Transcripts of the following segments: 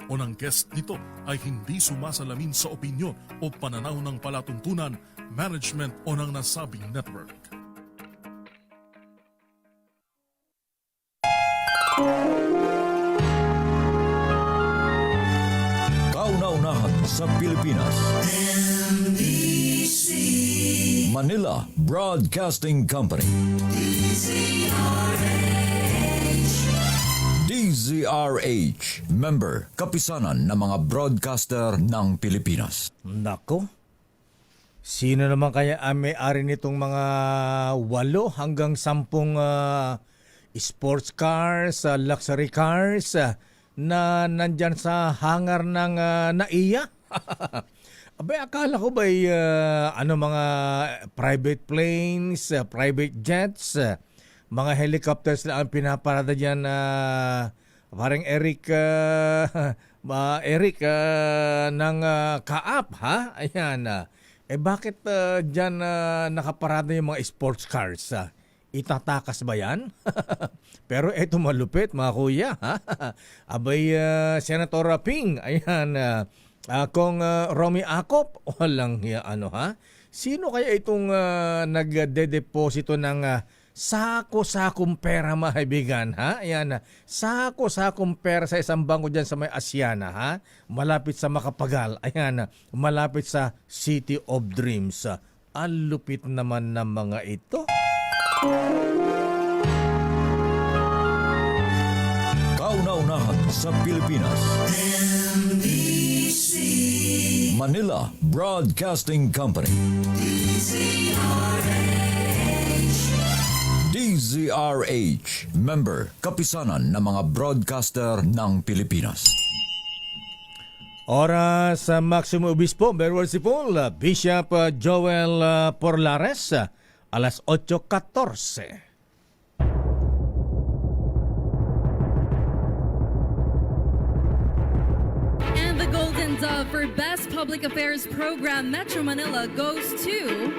o ng guest nito ay hindi sumasalamin sa opinyon o pananaw ng palatuntunan, management o ng nasabing network. Kauna-unahan sa Pilipinas. Manila Broadcasting Company. DZRH. Member, kapisanan ng mga broadcaster ng Pilipinas. Nako, sino naman kaya ang may-ari nitong mga 8 hanggang 10 sports cars, luxury cars na nandyan sa hangar ng NAIA? Abay, akala ko ba'y mga private planes, private jets, mga helicopters na ang pinaparada dyan parang Eric ng Kaap, ha? Ayan. Bakit dyan nakaparada yung mga sports cars? Itatakas ba yan? Pero eto malupit, mga kuya. Ha? Abay, Senator Ping, ayan, kung Romy Acop, walang sino kaya itong nagdedeposito ng sako-sakong pera, mga kaibigan, ha? Ayan, sako-sakong pera sa isang bangko dyan sa may Asiana, ha? Malapit sa Macapagal, ayan, malapit sa City of Dreams. Ang lupit naman ng mga ito. Kauna-unahan sa Pilipinas. Manila Broadcasting Company. DZRH. Member, kapisanan ng mga broadcaster ng Pilipinas. Oras sa Maximo Obispo, Merciful, Bishop Joel Porlares, alas 8:14. And the Golden Dove for Best Public Affairs Program Metro Manila goes to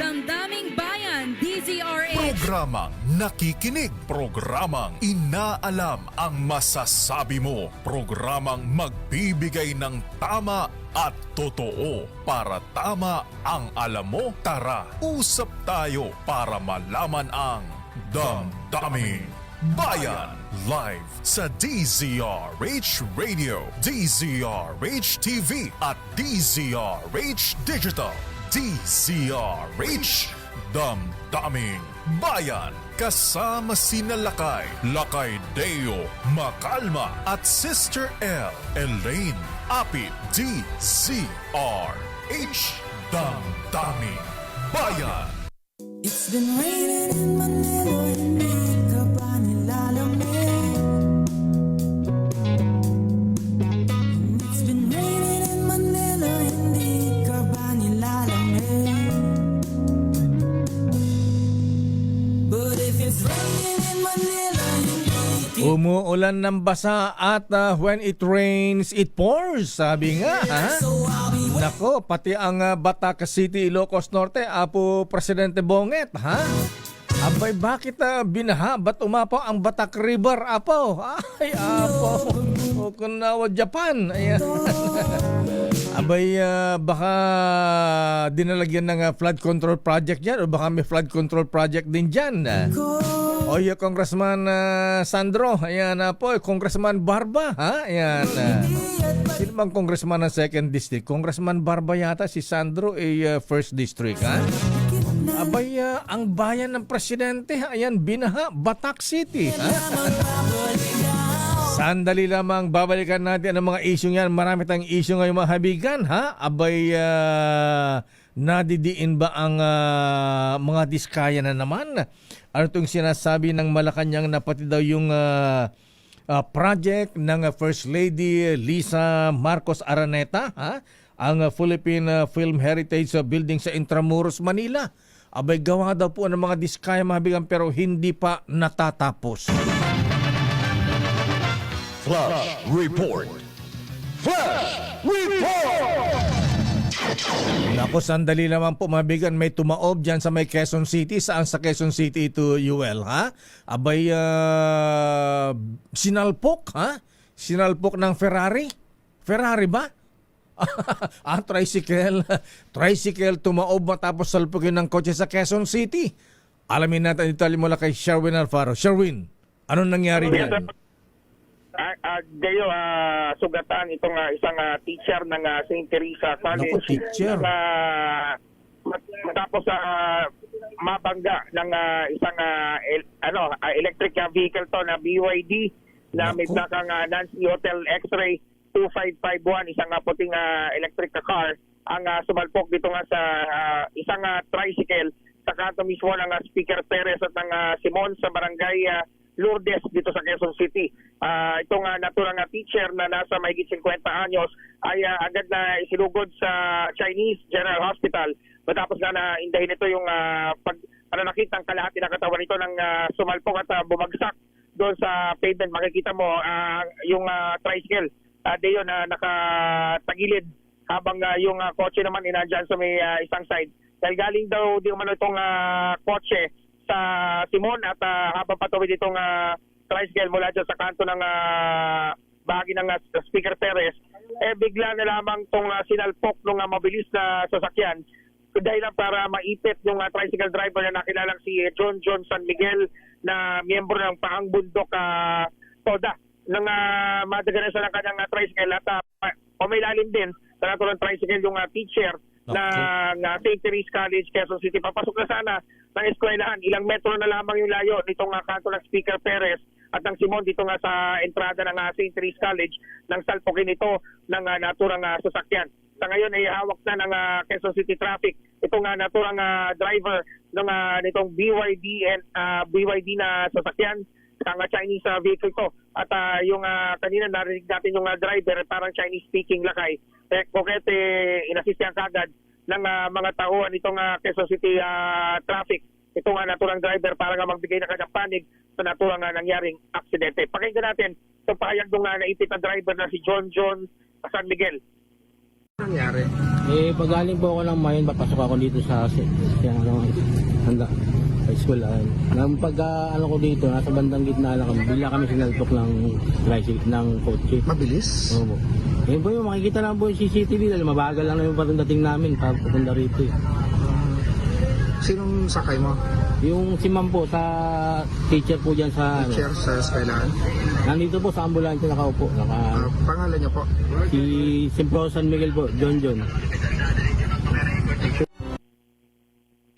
Damdaming Bayan, DZRH. Programang nakikinig, programang inaalam ang masasabi mo, programang magbibigay ng tama at totoo. Para tama ang alam mo, tara, usap tayo para malaman ang Damdaming Bayan. Live sa DZRH Radio, DZRH TV at DZRH Digital. DZRH, Damdaming Bayan. Kasama sina Lakay Deo, Macalma at Sister L, Elaine, Apit, DZRH, Damdaming Bayan. It's been raining in Manila, hindi ka ba nilalamig? It's been raining in Manila, hindi ka ba nilalamig? But if it's raining in Manila, hindi Umuulan ng basa at when it rains, it pours. Sabi nga, ha? so I'll be Nako, pati ang Batangas City, Ilocos Norte, Apo Presidente Bonget, ha? Abay, bakit binaha? Ba't umapaw ang Batak River, Apo? Ay, Apo. Okinawa, Japan. Ayan. Abay, baka dinalagyan ng flood control project yan o baka may flood control project din dyan. Oy, Congressman Sandro, ayan po, Congressman Barba, ha? Ayan. Sino bang congressman ng 2nd District? Congressman Barba yata, si Sandro ay 1st District, ha? Abay, ang bayan ng presidente, ayan, binaha, Batak City, ha? Sandali lamang, babalikan natin ang mga issue yan. Marami tayong issue ngayon, mga habigan, ha? Abay, nadidiin ba ang mga diskaya na naman? Ano itong sinasabi ng Malacanang na pati daw yung project ng First Lady Lisa Marcos Araneta, ha? Ang Philippine Film Heritage Building sa Intramuros, Manila. Abay, gawa daw po ng mga diskaya, mga habigan, pero hindi pa natatapos. Flash Report. Flash Report! Naku, sandali naman po mabigan, may tumaob dyan sa may Quezon City. Saan sa Quezon City ito, UL, ha? Abay, sinalpok, ha? Sinalpok ng Ferrari? Ferrari ba? Tricycle. Tricycle tumaob matapos salpukin ng kotse sa Quezon City. Alamin natin ito mula kay Sherwin Alfaro. Sherwin, anong nangyari dyan? Gayo, sugatan itong isang teacher ng St. Teresa College. Naku, teacher. Matapos mabangga ng isang electric vehicle to na BYD na may Naku. plakang Nancy Hotel X-ray 2551, isang puting electric car ang sumalpok dito nga sa isang tricycle sa kanto mismo ng Speaker Perez at ng Simon sa barangay Lourdes dito sa Quezon City. Itong naturang teacher na nasa mahigit 50 anyos ay agad na isinugod sa Chinese General Hospital matapos nga na indahin ito yung pananakit ng kalahati ng katawan nito ng sumalpok at bumagsak doon sa pavement. Makikita mo yung tricycle Deo na nakatagilid habang yung kotse naman inandyan sa may isang side. Dahil galing daw di umano itong kotse sa Simon at habang patuloy itong tricycle mula dyan sa kanto ng bahagi ng Speaker Perez, bigla na lamang itong sinalpok ng mabilis na sasakyan dahil lang para maipit yung tricycle driver na nakilalang si John San Miguel na miyembro ng Paang Bundok Toda nang madaganan sa ng kanyang tricycle at pumailalim din sa naturang tricycle yung teacher ng St. Teresa College, Quezon City. Papasok na sana ng eskwelahan. Ilang metro na lamang yung layo nitong kanto ng Speaker Perez at ng Simon dito nga sa entrada ng St. Teresa College nang salpukin ito ng naturang sasakyan. Sa ngayon ay hawak na ng Quezon City Traffic itong naturang driver ng nitong BYD na sasakyan ang Chinese vehicle to. At yung kanina narinig natin yung driver parang Chinese speaking lakay. Kokete inasistihan kagad ng mga tauhan itong Quezon City traffic. Itong naturang driver para nga magbigay ng kanyang panig sa naturang nangyaring aksidente. Pakinggan natin itong pahayag ng naipit na driver na si John San Miguel. Nangyari? Pagaling po ako ng Mayon, papasok ako dito sa school. Nang ano ko dito, nasa bandang gitna lang kami, bigla kami sinalpok ng tricycle, ng kotse. Mabilis? Oo po. Yun po yung makikita lang po yung CCTV dahil mabagal lang na yung patundating namin papunta rito. Sinong sakay mo? Yung si ma'am po, sa teacher po dyan sa Teacher sa eskwelahan? nandito po sa ambulansya nakaupo. Pangalan niyo po? Si Simpro San Miguel po, John.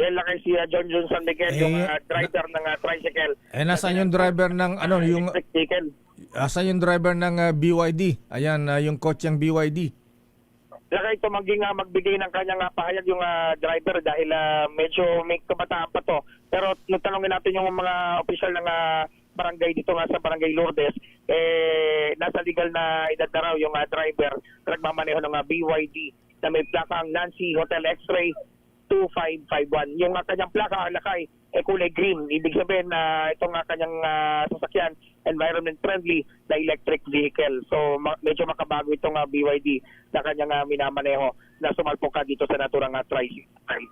Yan lang kay si John San Miguel, yung driver ng tricycle. Nasaan yung driver ng yung electric vehicle. asan yung driver ng BYD? Ayan, yung kotseng BYD. Lakay ito magbigay ng kanyang pahayag yung driver dahil medyo may kabataan pa to. Pero natanongin natin yung mga opisyal ng barangay dito nga sa Barangay Lourdes, nasa legal na edad na raw yung driver na nagmamaneho ng BYD na may plakang Nancy Hotel X-ray 2551. Yung kanyang plaka lakay kulay green. Ibig sabihin na itong kanyang sasakyan environment friendly na electric vehicle. So medyo makabago itong BYD na kanyang minamaneho na sumalpok ka dito sa naturang tricycle.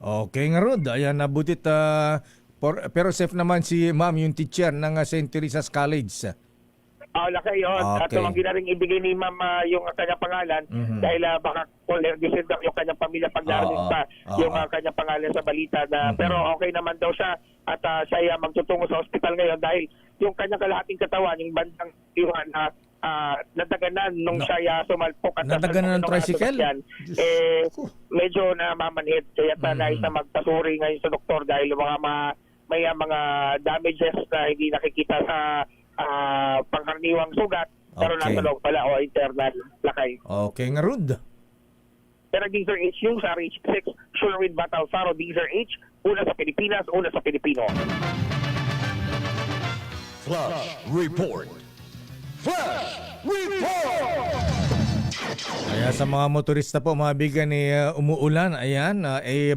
Okay nga Rod, ayan nabutit pero safe naman si ma'am yung teacher ng St. Teresa's College. Lakay yun. At Okay. tumanggi na rin ibigay ni ma'am yung kanyang pangalan dahil baka disindak yung kanyang pamilya pag narinig pa yung kanyang pangalan sa balita na pero okay naman daw siya at siya ay magtutungo sa ospital ngayon dahil yung kanyang kalahating katawan, yung bandang iwan na nadaganan nung siya sumalpok at Nadaganan ng tricycle? medyo namamanhid kaya nais na magpasuri ngayon sa doktor dahil may mga damages na hindi nakikita sa pangkaraniwang sugat pero Okay. nasa loob pala o internal lakay. Okay nga Rod. Pero Deezer H yung sa RH6 Sherwin Batalfaro, Deezer H, una sa Pilipinas, una sa Pilipino. Flash Report. Flash Report! Kaya sa mga motorista po, mga bigan umuulan, ayan,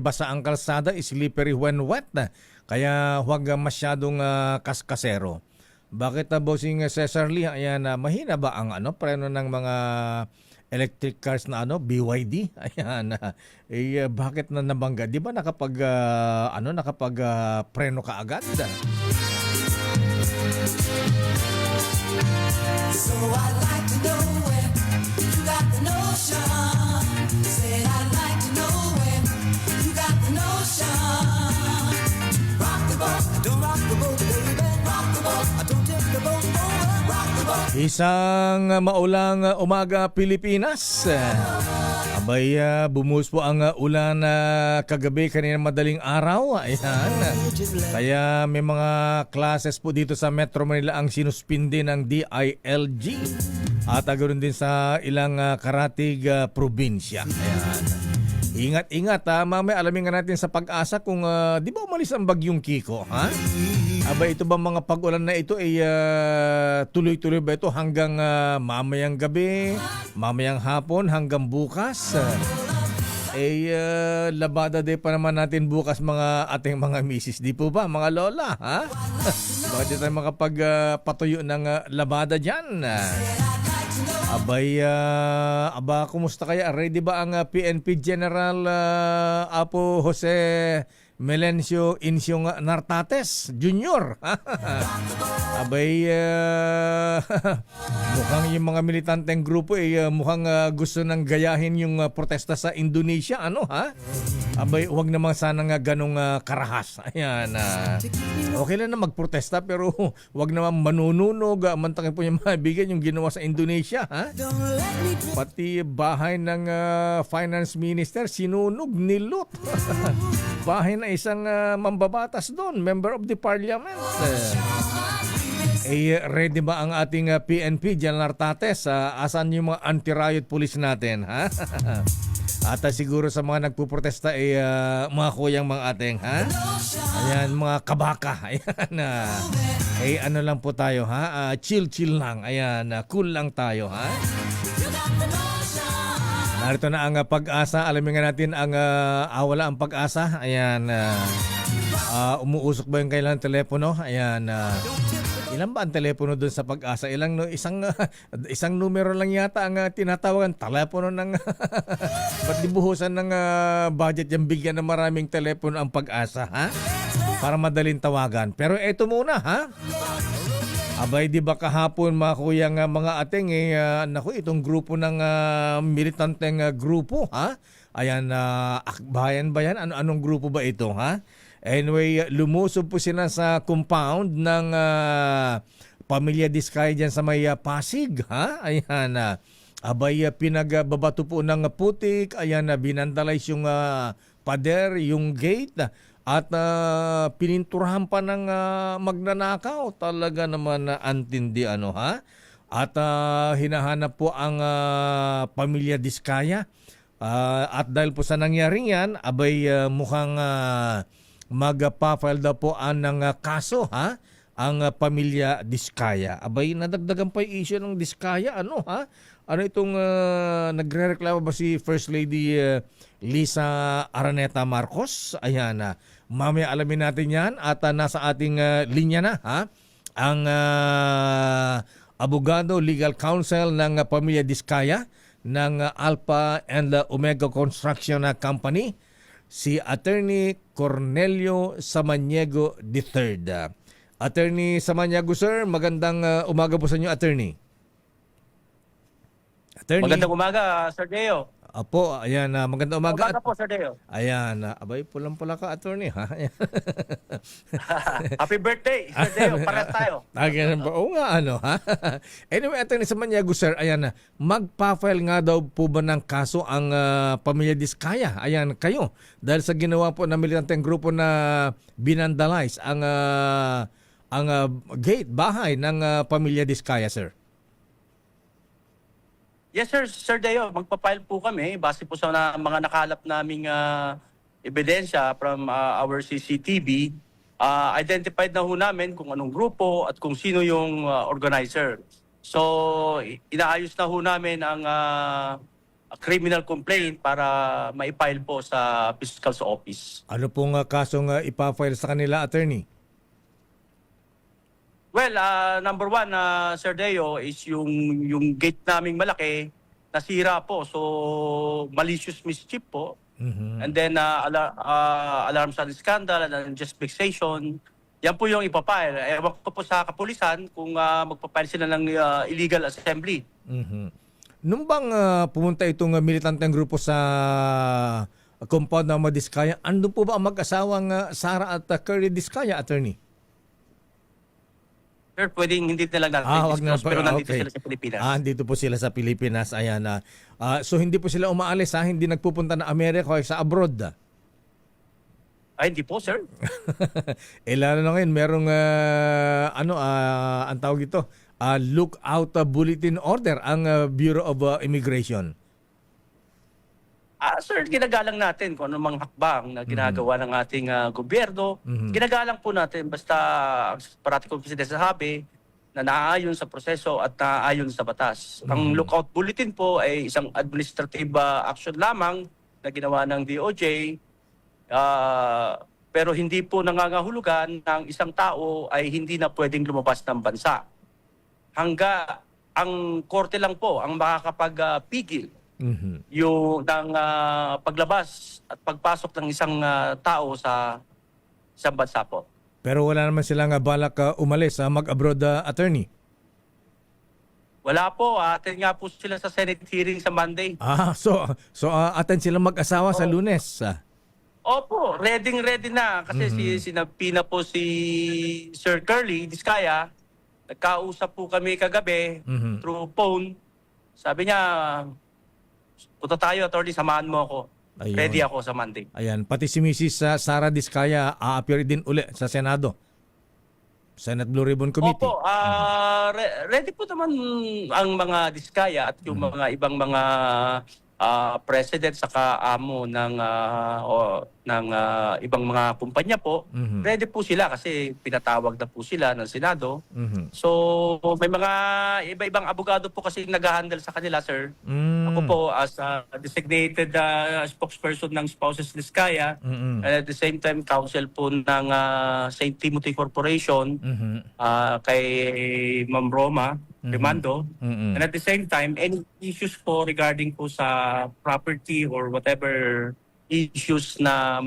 basa ang kalsada, slippery when wet na. Kaya huwag masyadong kaskasero. Bakit bossing Cesar Lee, ayan, mahina ba ang preno ng mga electric cars na BYD. Ayan. Bakit na nabangga? 'Di ba nakapag preno ka agad? So I'd like to know where you got the notion. Said I'd like to know where you got the notion. Rock the boat, don't rock the boat, baby. Rock the boat, don't tip the boat over. Rock the boat. Isang maulang umaga Pilipinas. Abay, bumuhos po ang ulan kagabi kanina madaling araw. Ayan. Kaya may mga classes po dito sa Metro Manila ang sinuspindi ng DILG. At ganoon din sa ilang karatig probinsya. Ayan. Ingat-ingat mamaya alamin nga natin sa pag-asa kung di ba umalis ang bagyong Kiko, ha? Aba, ito ba mga pag-ulan na ito ay tuloy-tuloy ba ito hanggang mamayang gabi, mamayang hapon, hanggang bukas? Labada day pa naman natin bukas mga ating mga misis, di po ba mga lola, ha? Bakit tayo makapagpatuyo ng labada dyan? Abay, kumusta kaya? Ready ba ang PNP General Apo Jose Melencio Insyong Nartates Jr.? Abay, mukhang yung mga militanteng grupo mukhang gusto nang gayahin yung protesta sa Indonesia. Ha? Abay, huwag naman sana nga ganong karahas. Ayan. Okay lang na magprotesta pero huwag naman manununog. Mantakin po yung maibigan yung ginawa sa Indonesia. Ha? Pati bahay ng finance minister sinunog, nilot. Bahay na isang mambabatas doon, member of the parliament. Ready ba ang ating PNP, General Nartates? Asan yung mga anti-riot police natin? Ha? At siguro sa mga nagpuprotesta mga kuyang mga ating, ha? Ayan, mga kabaka. Ayan. Ano lang po tayo, ha? Chill lang. Ayan, cool lang tayo, ha? Narito na ang pag-asa. Alamin nga natin ang wala ang pag-asa. Ayan. Umuusok ba yung kailangan telepono? Ayan. Ilan ba ang telepono doon sa pag-asa? Isang numero lang yata ang tinatawagan. Telepono ng ba't dibuhusan ng budget yung bigyan ng maraming telepono ang pag-asa, ha? Para madaling tawagan. Pero eto muna, ha? Abay, di ba kahapon mga kuyang mga ating itong grupo ng militanteng grupo, ha? Ayan, Akbayan ba yan? Anong grupo ba ito, ha? Anyway, lumusob po sila sa compound ng Pamilya Diskaya dyan sa may Pasig, ha? Ayan, abay, pinagbabato po ng putik, ayan, binandalize yung pader, yung gate, at pininturahan pa ng magnanakaw. Talaga naman antindi, ha? At hinahanap po ang Pamilya Diskaya. At dahil po sa nangyaring yan, abay mukhang magpa-file daw po ng kaso, ha? Ang Pamilya Diskaya. Abay, nadagdagan pa yung issue ng Diskaya, ha? Ano itong nagre-reklamo ba si First Lady Lisa Araneta Marcos? Ayan, mamaya alamin natin yan at nasa ating linya na, ha? Ang abogado, legal counsel ng Pamilya Diskaya ng Alpha and Omega Construction Company, si Attorney Cornelio Samaniego III. Attorney Samaniego, sir, magandang umaga po sa inyo, Attorney. Magandang umaga, Sir Deo. Apo, ayan, magandang umaga. Umaga po, Sir Deo. Ayan, abay, pulang-pula ka, Attorney, ha? Happy birthday, Sir Deo. Pares tayo. Ganun ba? Oo nga, ha? Anyway, Attorney Samaniego, sir, ayan, magpa-file nga daw po ba ng kaso ang Pamilya Diskaya? Ayan, kayo. Dahil sa ginawa po ng militanteng grupo na binandalize ang gate, bahay ng Pamilya Diskaya, sir. Yes, sir. Sir Deo, magpa-file po kami base po sa mga nakalap naming ebidensya from our CCTV. Identified na ho namin kung anong grupo at kung sino yung organizer. So, inaayos na ho namin ang criminal complaint para ma-file po sa Fiscal's Office. Ano pong kasong ipa-file sa kanila, Attorney? Well, number one, Sir Deo, is yung gate naming malaki nasira po. So, malicious mischief po. Mhm. And then, alarms on scandal and unjust vexation. Yan po yung ipapile. Ewan ko po sa kapulisan kung magpapile sila ng illegal assembly. Mhm. Nung bang pumunta itong militanteng grupo sa compound ng Madiskaya, andun po ba ang mag-asawang Sara at Curly Diskaya, attorney? Sir, pwedeng hindi na lang natin Wag na disclose, po. pero nandito Okay. sila sa Pilipinas. Andito po sila sa Pilipinas. Ayan na. So hindi po sila umaalis, hindi nagpupunta na Amerika o sa abroad. Ay, hindi po, sir. Lalo na ngayon, merong ang tawag ito, lookout bulletin order ang Bureau of Immigration. Sir, ginagalang natin kung ano mang hakbang na ginagawa ng ating gobyerno. Ginagalang po natin basta parati kong presidente sabi na naaayon sa proseso at naaayon sa batas. Ang lookout bulletin po ay isang administrative action lamang na ginawa ng DOJ. Pero hindi po nangangahulugan ng isang tao ay hindi na pwedeng lumabas ng bansa. Hangga ang korte lang po ang makakapagpigil yung ng paglabas at pagpasok ng isang tao sa isang bansa po. Pero wala naman silang balak umalis, mag-abroad, attorney. Wala po. Atin nga po sila sa Senate hearing sa Monday. So atin silang mag-asawa sa Lunes. Opo, ready na. Kasi sinabi na po si Sir Curly Diskaya. Nagkausap po kami kagabi through phone. Sabi niya, punta tayo, attorney, samahan mo ako. Ayun. Ready ako sa Monday. Ayan, pati si Mrs. Sara Diskaya a-appear din uli sa Senado. Senate Blue Ribbon Committee. Opo, ready po naman ang mga Diskaya at yung mga ibang mga president saka amo ng ibang mga kumpanya po. Ready po sila kasi pinatawag na po sila ng Senado. So may mga iba-ibang abogado po kasi nag-handle sa kanila, sir. Ako po as a designated spokesperson ng Spouses Diskaya and at the same time counsel po ng St. Timothy Corporation kay Ma'am Roma Remando. And at the same time, any issues po regarding po sa property or whatever issues na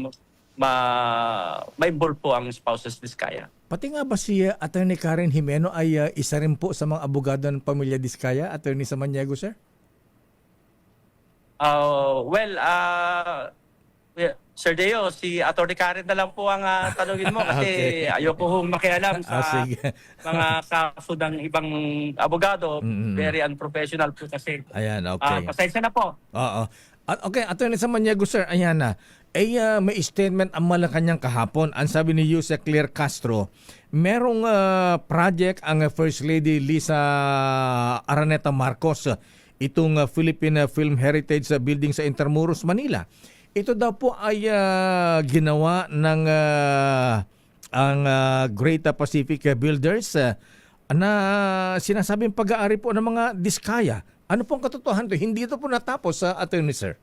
ma-involve po ang Spouses Diskaya. Pati nga ba si Attorney Karen Jimeno ay isa rin po sa mga abogado ng pamilya Diskaya, Attorney Samaniego, sir? Sir Deo, si Atty. Karen na lang po ang tanungin mo kasi ayoko hong makialam sa mga kaso ng ibang abogado. Very unprofessional po kasi. Ayan, okay. Pasensya na po. Oo. Okay, Attorney Samaniego, sir, ayan na. May statement ang Malacanang kahapon. Ang sabi ni Yuse Claire Castro, merong project ang First Lady Lisa Araneta Marcos, itong Philippine Film Heritage Building sa Intramuros, Manila. Ito daw po ay ginawa ng ang Great Pacific Builders na sinasabing pag-aari po ng mga Diskaya. Ano pong katotohanan ito? Hindi ito po natapos sa attorney, sir.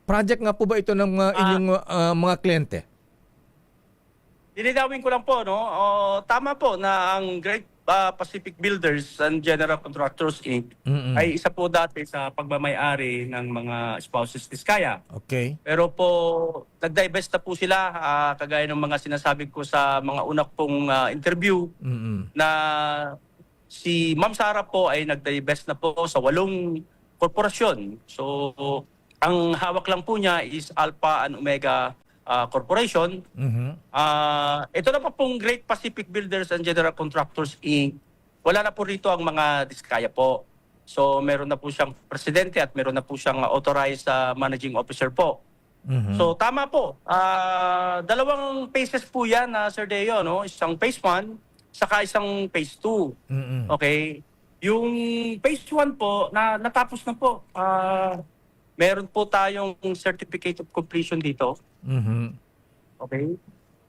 Project nga po ba ito ng inyong mga kliyente? Dinidawin ko lang po, no? Tama po na ang Great Pacific Builders and General Contractors Inc. ay isa po dati sa pagmamay-ari ng mga Spouses Diskaya. Okay. Pero po, nag-divest na po sila, kagaya ng mga sinasabi ko sa mga unak pong interview, na si Ma'am Sara po ay nag-divest na po sa 8 korporasyon. So, ang hawak lang po niya is Alpha and Omega Corporation. Ito na po pong Great Pacific Builders and General Contractors Inc. Wala na po rito ang mga Diskaya po. So meron na po siyang presidente at meron na po siyang authorized managing officer po. So tama po. 2 phases po yan, Sir Deo, no? Isang phase 1 saka isang phase 2. Okay? Yung phase 1 po, natapos na po. Meron po tayong certificate of completion dito. Okay?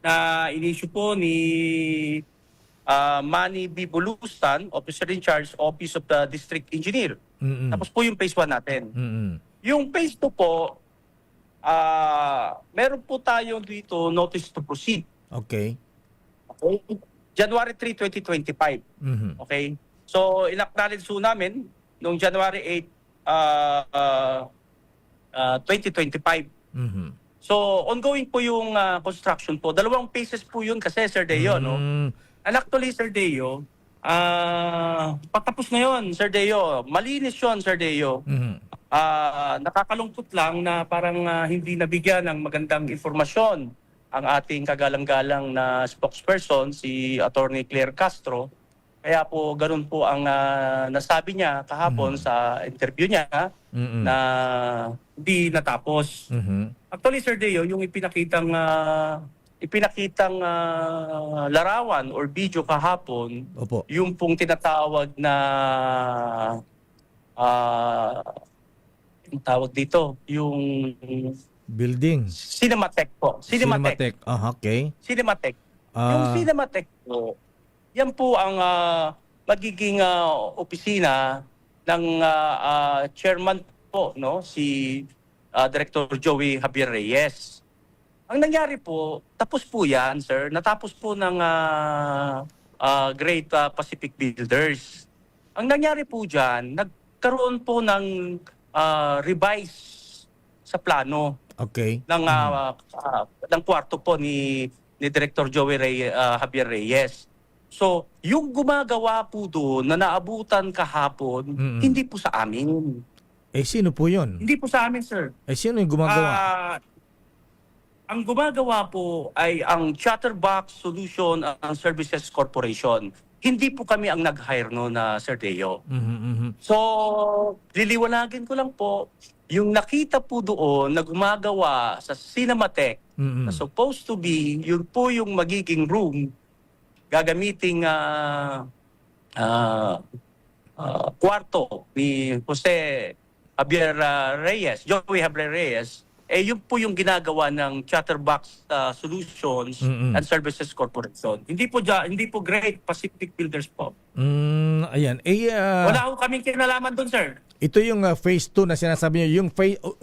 Na in-issue po ni Manny B. Bulustan, Officer in Charge, Office of the District Engineer. Tapos po yung phase 1 natin. Yung phase 2 po, meron po tayong dito notice to proceed. Okay. Okay? January 3, 2025. Okay? So, in-acknowledge po namin noong January 8, 2025. Mhm. So, ongoing po yung construction po. 2 phases po yun kasi, Sir Deo, no? Mm. And actually, Sir Deo, patapos na yun, Sir Deo. Malinis yun, Sir Deo. Mhm. Nakakalungkot lang na parang hindi nabigyan ng magandang informasyon ang ating kagalang-galang na spokesperson, si Attorney Claire Castro. Kaya po, ganun po ang nasabi niya kahapon sa interview niya Mm-mm. na hindi natapos. Mhm. Actually, Sir Deo, yung ipinakitang larawan or video kahapon, Opo. yung pong tinatawag na yung tawag dito, yung Building. Cinematheque po. Cinematheque. Okay. Cinematheque. Ah. Yung Cinematheque po, yan po ang magiging opisina ng chairman po, no, si Director Joey Javier Reyes. Ang nangyari po, tapos po yan, sir. Natapos po ng Great Pacific Builders. Ang nangyari po dyan, nagkaroon po ng revise sa plano Okay. ng kwarto po ni Director Joey Javier Reyes. So, yung gumagawa po doon na naabutan kahapon, Mm-mm. hindi po sa amin. Eh, sino po yun? Hindi po sa amin, sir. Eh, sino yung gumagawa? Ang gumagawa po ay ang Chatterbox Solution and Services Corporation. Hindi po kami ang nag-hire no na Sir Deo. Mhm, mhm. So, liliwanagin ko lang po, yung nakita po doon na gumagawa sa Cinematheque, Mm-mm. na supposed to be, yun po yung magiging room gagamiting kwarto ni Jose Javier Reyes, Joey Javier Reyes, yun po yung ginagawa ng Chatterbox Solutions Mm-mm. and Services Corporation. Hindi po Great Pacific Builders po. Ayan. Wala ko kaming kinalaman doon, sir. Ito yung phase 2 na sinasabi niyo. Yung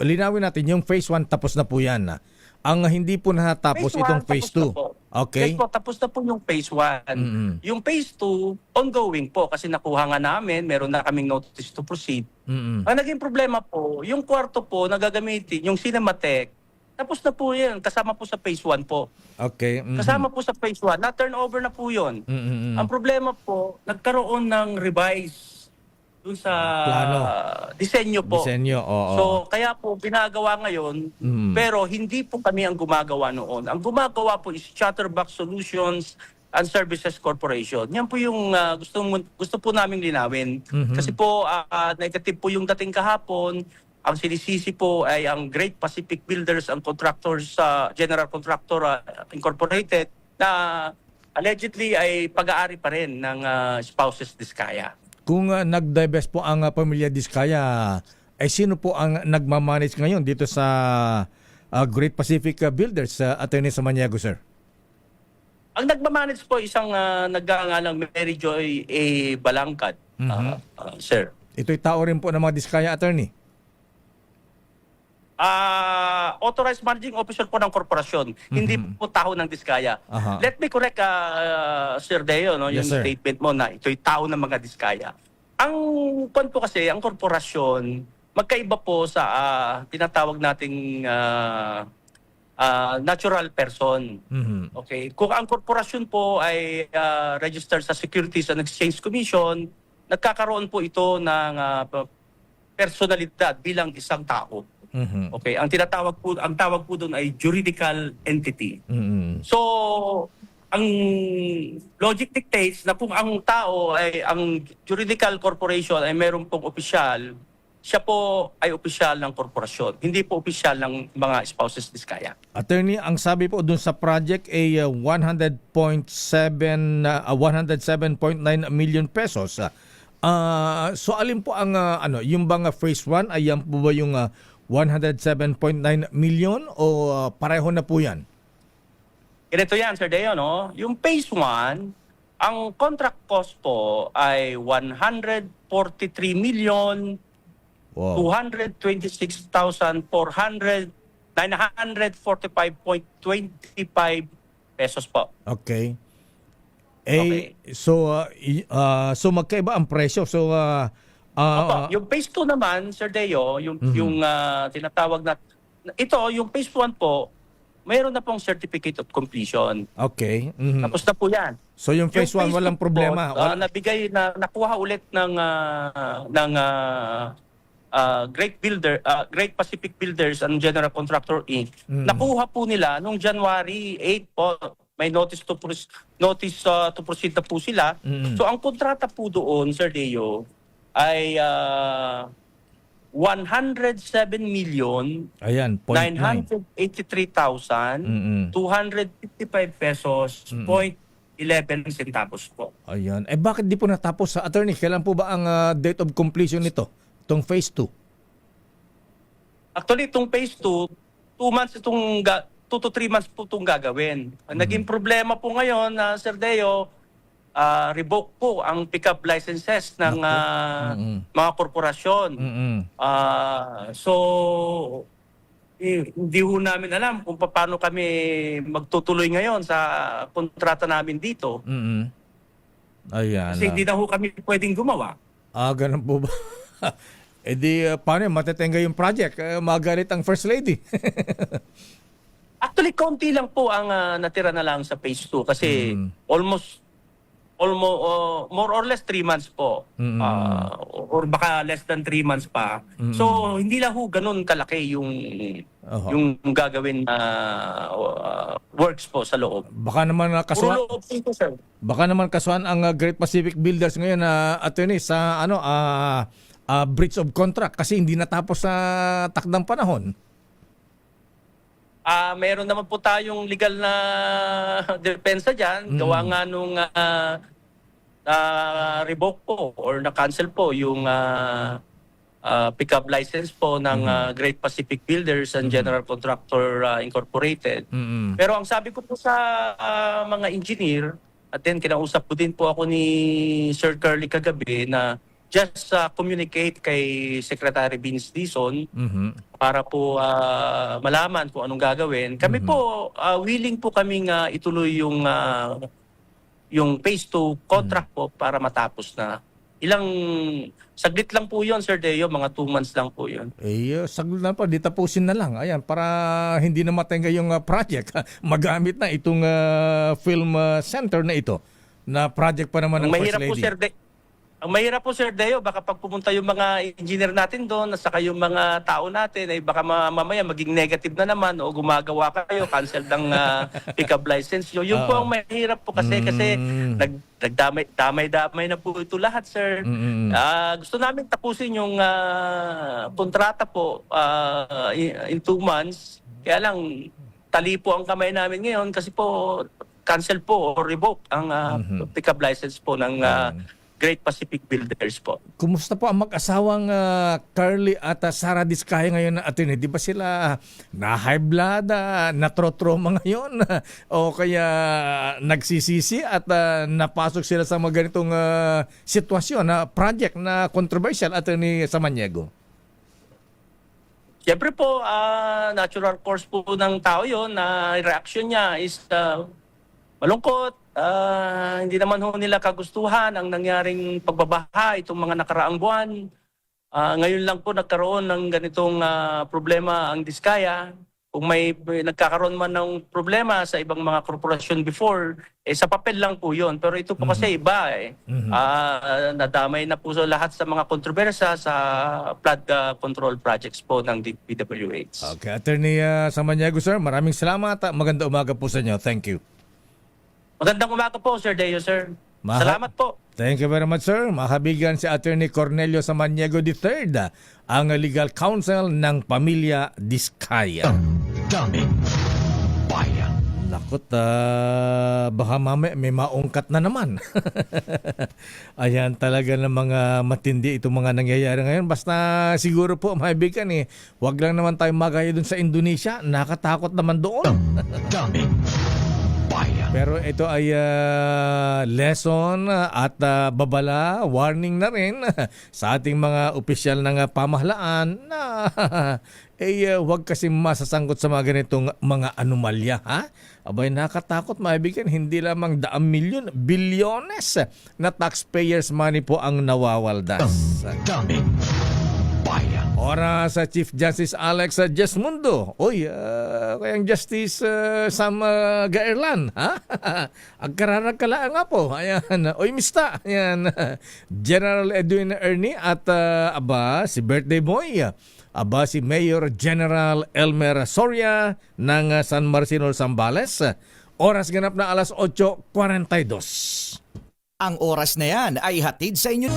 linawin natin, yung phase 1 tapos na po yan. Ang hindi po natapos Phase itong 1, phase tapos na 2. po. Okay. Yes po, tapos na po yung phase 1. Mm-mm. Yung phase 2, ongoing po kasi nakuha nga namin, meron na kaming notice to proceed. Mm-mm. Ang naging problema po, yung kwarto po na gagamitin, yung Cinematheque, tapos na po yan, kasama po sa phase 1 po. Okay. Mhm. Kasama po sa phase 1, na-turnover na po yun. Mm-mm. Ang problema po, nagkaroon ng revise dun sa Plano. disenyo po. Disenyo, oo. So, kaya po ginagawa ngayon, pero hindi po kami ang gumagawa noon. Ang gumagawa po is Chatterbox Solutions and Services Corporation. Yan po yung gusto po naming linawin. Kasi po, negative po yung dating kahapon. Ang sinisisi po ay ang Great Pacific Builders and Contractors, General Contractor Incorporated, na allegedly ay pag-aari pa rin ng Spouses Diskaya. Kung nag-divest po ang pamilya Diskaya, sino po ang nagmamanage ngayon dito sa Great Pacific Builders, Attorney Samaniego, sir? Ang nagmamanage po isang nagngangalang Mary Joy A. Balangkad, sir. Ito'y tao rin po ng mga Diskaya, Attorney? Authorized managing officer po ng korporasyon, hindi po tao ng Diskaya. Aha. Let me correct, Sir Deo, no, Yes, yung sir. statement mo na ito'y tao ng mga Diskaya. Ang kwan po kasi, ang korporasyon, magkaiba po sa tinatawag nating natural person. Mhm. Okay. Kung ang korporasyon po ay registered sa Securities and Exchange Commission, nagkakaroon po ito ng personalidad bilang isang tao. Mhm. Okay, ang tawag po doon ay juridical entity. Mhm. So, ang logic dictates na kung ang tao ay ang juridical corporation ay meron pong opisyal, siya po ay opisyal ng korporasyon, hindi po opisyal ng mga Spouses Diskaya. Attorney, ang sabi po dun sa project ay 107.9 million pesos. So alin po ang yung bang phase 1 ay yan po ba yung 107.9 million o pareho na po yan? Ganito yan, Sir Deo, no? Yung phase 1, ang contract cost po ay 143 million Wow. 945.25 pesos po. Okay. Okay. So magkaiba ang presyo. So Opo, yung phase 2 naman, Sir Deo, yung tinatawag na ito, yung phase 1 po, mayroon na pong certificate of completion. Okay. Mhm. Tapos na po 'yan. So yung phase 1 walang 2 problema. po, nakuha ulit ng Great Pacific Builders and General Contractor Inc. Nakuha po nila nung January 8 po. May notice to proceed na po sila. So ang kontrata po doon, Sir Deo, ay 107 million Ayan, 983,255 pesos, 0.11 centavos po. Ayan. Bakit di po natapos sa attorney? Kailan po ba ang date of completion nito? Itong phase 2? Actually, itong phase 2, 2 months 2 to 3 months po itong gagawin. Ang naging problema po ngayon, Sir Deo, revoke po ang pick-up licenses ng mga korporasyon. So, hindi ho namin alam kung paano kami magtutuloy ngayon sa kontrata namin dito. Ayan. Kasi hindi na ho kami pwedeng gumawa. Ganun po ba? Paano yun? Matetenga yung project? Magalit ang First Lady. Actually, konti lang po ang natira na lang sa phase 2 kasi almost more or less 3 months po. Or baka less than 3 months pa. So, hindi lang ho ganun kalaki yung gagawin na works po sa loob. Baka naman kasuhan. Puro loob po, sir. Baka naman kasuhan ang Great Pacific Builders ngayon na attorney sa breach of contract kasi hindi natapos sa takdang panahon. Meron naman po tayong legal na depensa dyan. Gawa nga nung revoke po or na-cancel po yung pick-up license po ng Great Pacific Builders and General Contractor Incorporated. Pero ang sabi ko po sa mga engineer, at then kinausap ko din po ako ni Sir Curly kagabi na just communicate kay Secretary Vince Dizon para po malaman kung anong gagawin. Kami po, willing po kaming ituloy yung phase 2 contract po para matapos na. Saglit lang po yun, Sir Deo, mga 2 months lang po yun. Saglit na pa, di tapusin na lang. Ayan, para hindi na matenga yung project. Magamit na itong film center na ito na project pa naman ng First Lady. Ang mahirap po, Sir Deo, baka pag pumunta yung mga engineer natin doon, at saka yung mga tao natin, ay baka mamaya maging negative na naman o gumagawa kayo, cancel ng pick-up license. Yun po ang mahirap po kasi nagdamay-damay na po ito lahat, sir. Gusto namin tapusin yung kontrata po in 2 months. Kaya lang, tali po ang kamay namin ngayon kasi po cancel po or revoke ang pick-up license po ng Great Pacific Builders po. Kumusta po ang mag-asawang Carly at Sara Diskaya ngayon na attorney? Di ba sila na-high blood, natrotroma ngayon? O kaya nagsisisi at napasok sila sa mga ganitong sitwasyon na project na controversial, attorney Samaniego? Siyempre po, natural course po ng tao yon na reaction niya is malungkot. Hindi naman ho nila kagustuhan ang nangyaring pagbabaha itong mga nakaraang buwan. Ngayon lang po nagkaroon ng ganitong problema ang Diskaya. Kung may nagkakaroon man ng problema sa ibang mga korporasyon before, sa papel lang po yun. Pero ito po kasi iba nadamay na po lahat sa mga kontrobersya sa flood control projects po ng DPWH. Okay, Attorney Samaniego, sir, maraming salamat. Maganda umaga po sa inyo. Thank you. Magandang umaga po, Sir Deo, sir. Salamat po. Thank you very much, sir. Makabigan si Attorney Cornelio Samaniego III, ang legal counsel ng pamilya Diskaya. Daming bayan. Nakot, baka mamaya may maungkat na naman. Ayan talaga ng mga matindi itong mga nangyayari ngayon. Basta siguro po, maibigan wag lang naman tayo magaya dun sa Indonesia. Nakatakot naman doon. Daming bayan. Pero ito ay lesson at babala, warning na rin sa ating mga opisyal ng pamahalaan na huwag kasi masasangkot sa mga ganitong mga anomalya. Ha? Abay, nakatakot maibigan, hindi lamang daang milyon, bilyones na taxpayers money po ang nawawaldas. Daming bayan. Oras sa Chief Justice Alex Jasmundo. Uy, kayang Justice Sam Gaerlan. Ha? Agkararagkalaan nga po. Ayan. Uy, mista. Ayan. General Edwin Ernie at si birthday boy. Si Mayor General Elmer Soria ng San Marcelino, Zambales. Oras ganap na alas 8:42. Ang oras na yan ay hatid sa inyo.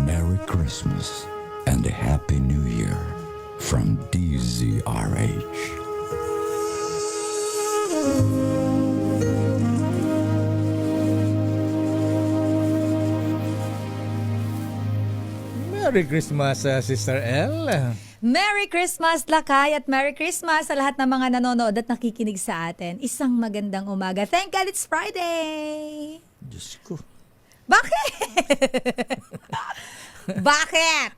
Merry Christmas and a Happy New Year from DZRH. Merry Christmas, Sister L. Merry Christmas, Lakay, at Merry Christmas sa lahat ng mga nanonood at nakikinig sa atin. Isang magandang umaga. Thank God it's Friday! Diyos ko. Bakit? Bakit?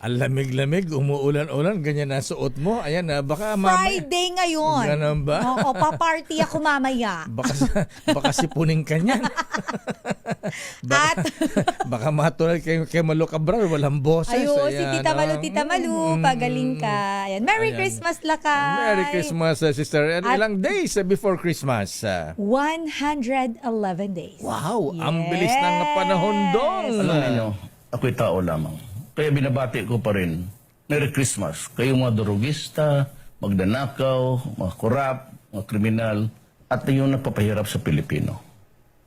Ang lamig-lamig, umuulan-ulan, ganyan na suot mo. Ayan na, baka mamaya. Friday ngayon. Ganun ba? Oo, paparty ako mamaya. Baka sipunin ka niyan. Baka matulad kay Malu Cabral, walang boses. Ayun, si Ayan, Tita Malu, pagaling ka. Ayan. Merry Christmas, Lakay. Merry Christmas, Sister. And ilang days before Christmas? 111 days. Wow, ang bilis ng panahon doon. Alam niyo, ako'y tao lamang. Kaya binabati ko pa rin, Merry Christmas. Kayong mga durugista, magdanakaw, mga korap, mga kriminal, at yung nagpapahirap sa Pilipino.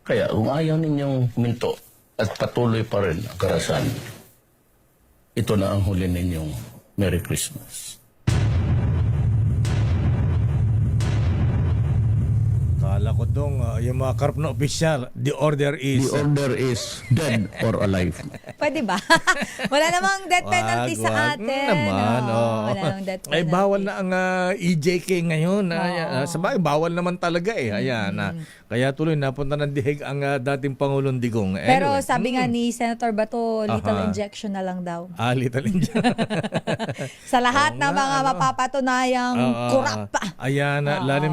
Kaya kung ayaw ninyong minto at patuloy pa rin ang karasan, ito na ang huli ninyong Merry Christmas. Kala ko dong, yung mga karap na opisyal, the order is... The order is dead or alive. Pwede ba? Wala namang death penalty sa atin. Naman, Wala namang death penalty. Ay, bawal na ang EJK ngayon. Sabagay, bawal naman talaga eh. Ayan, kaya tuloy napunta ng dihig ang dating Pangulong Digong. Anyway. Pero sabi nga ni Senator Bato, little injection na lang daw. Little injection. Sa lahat ng mga mapapatunayang kurap. Ayan, lalo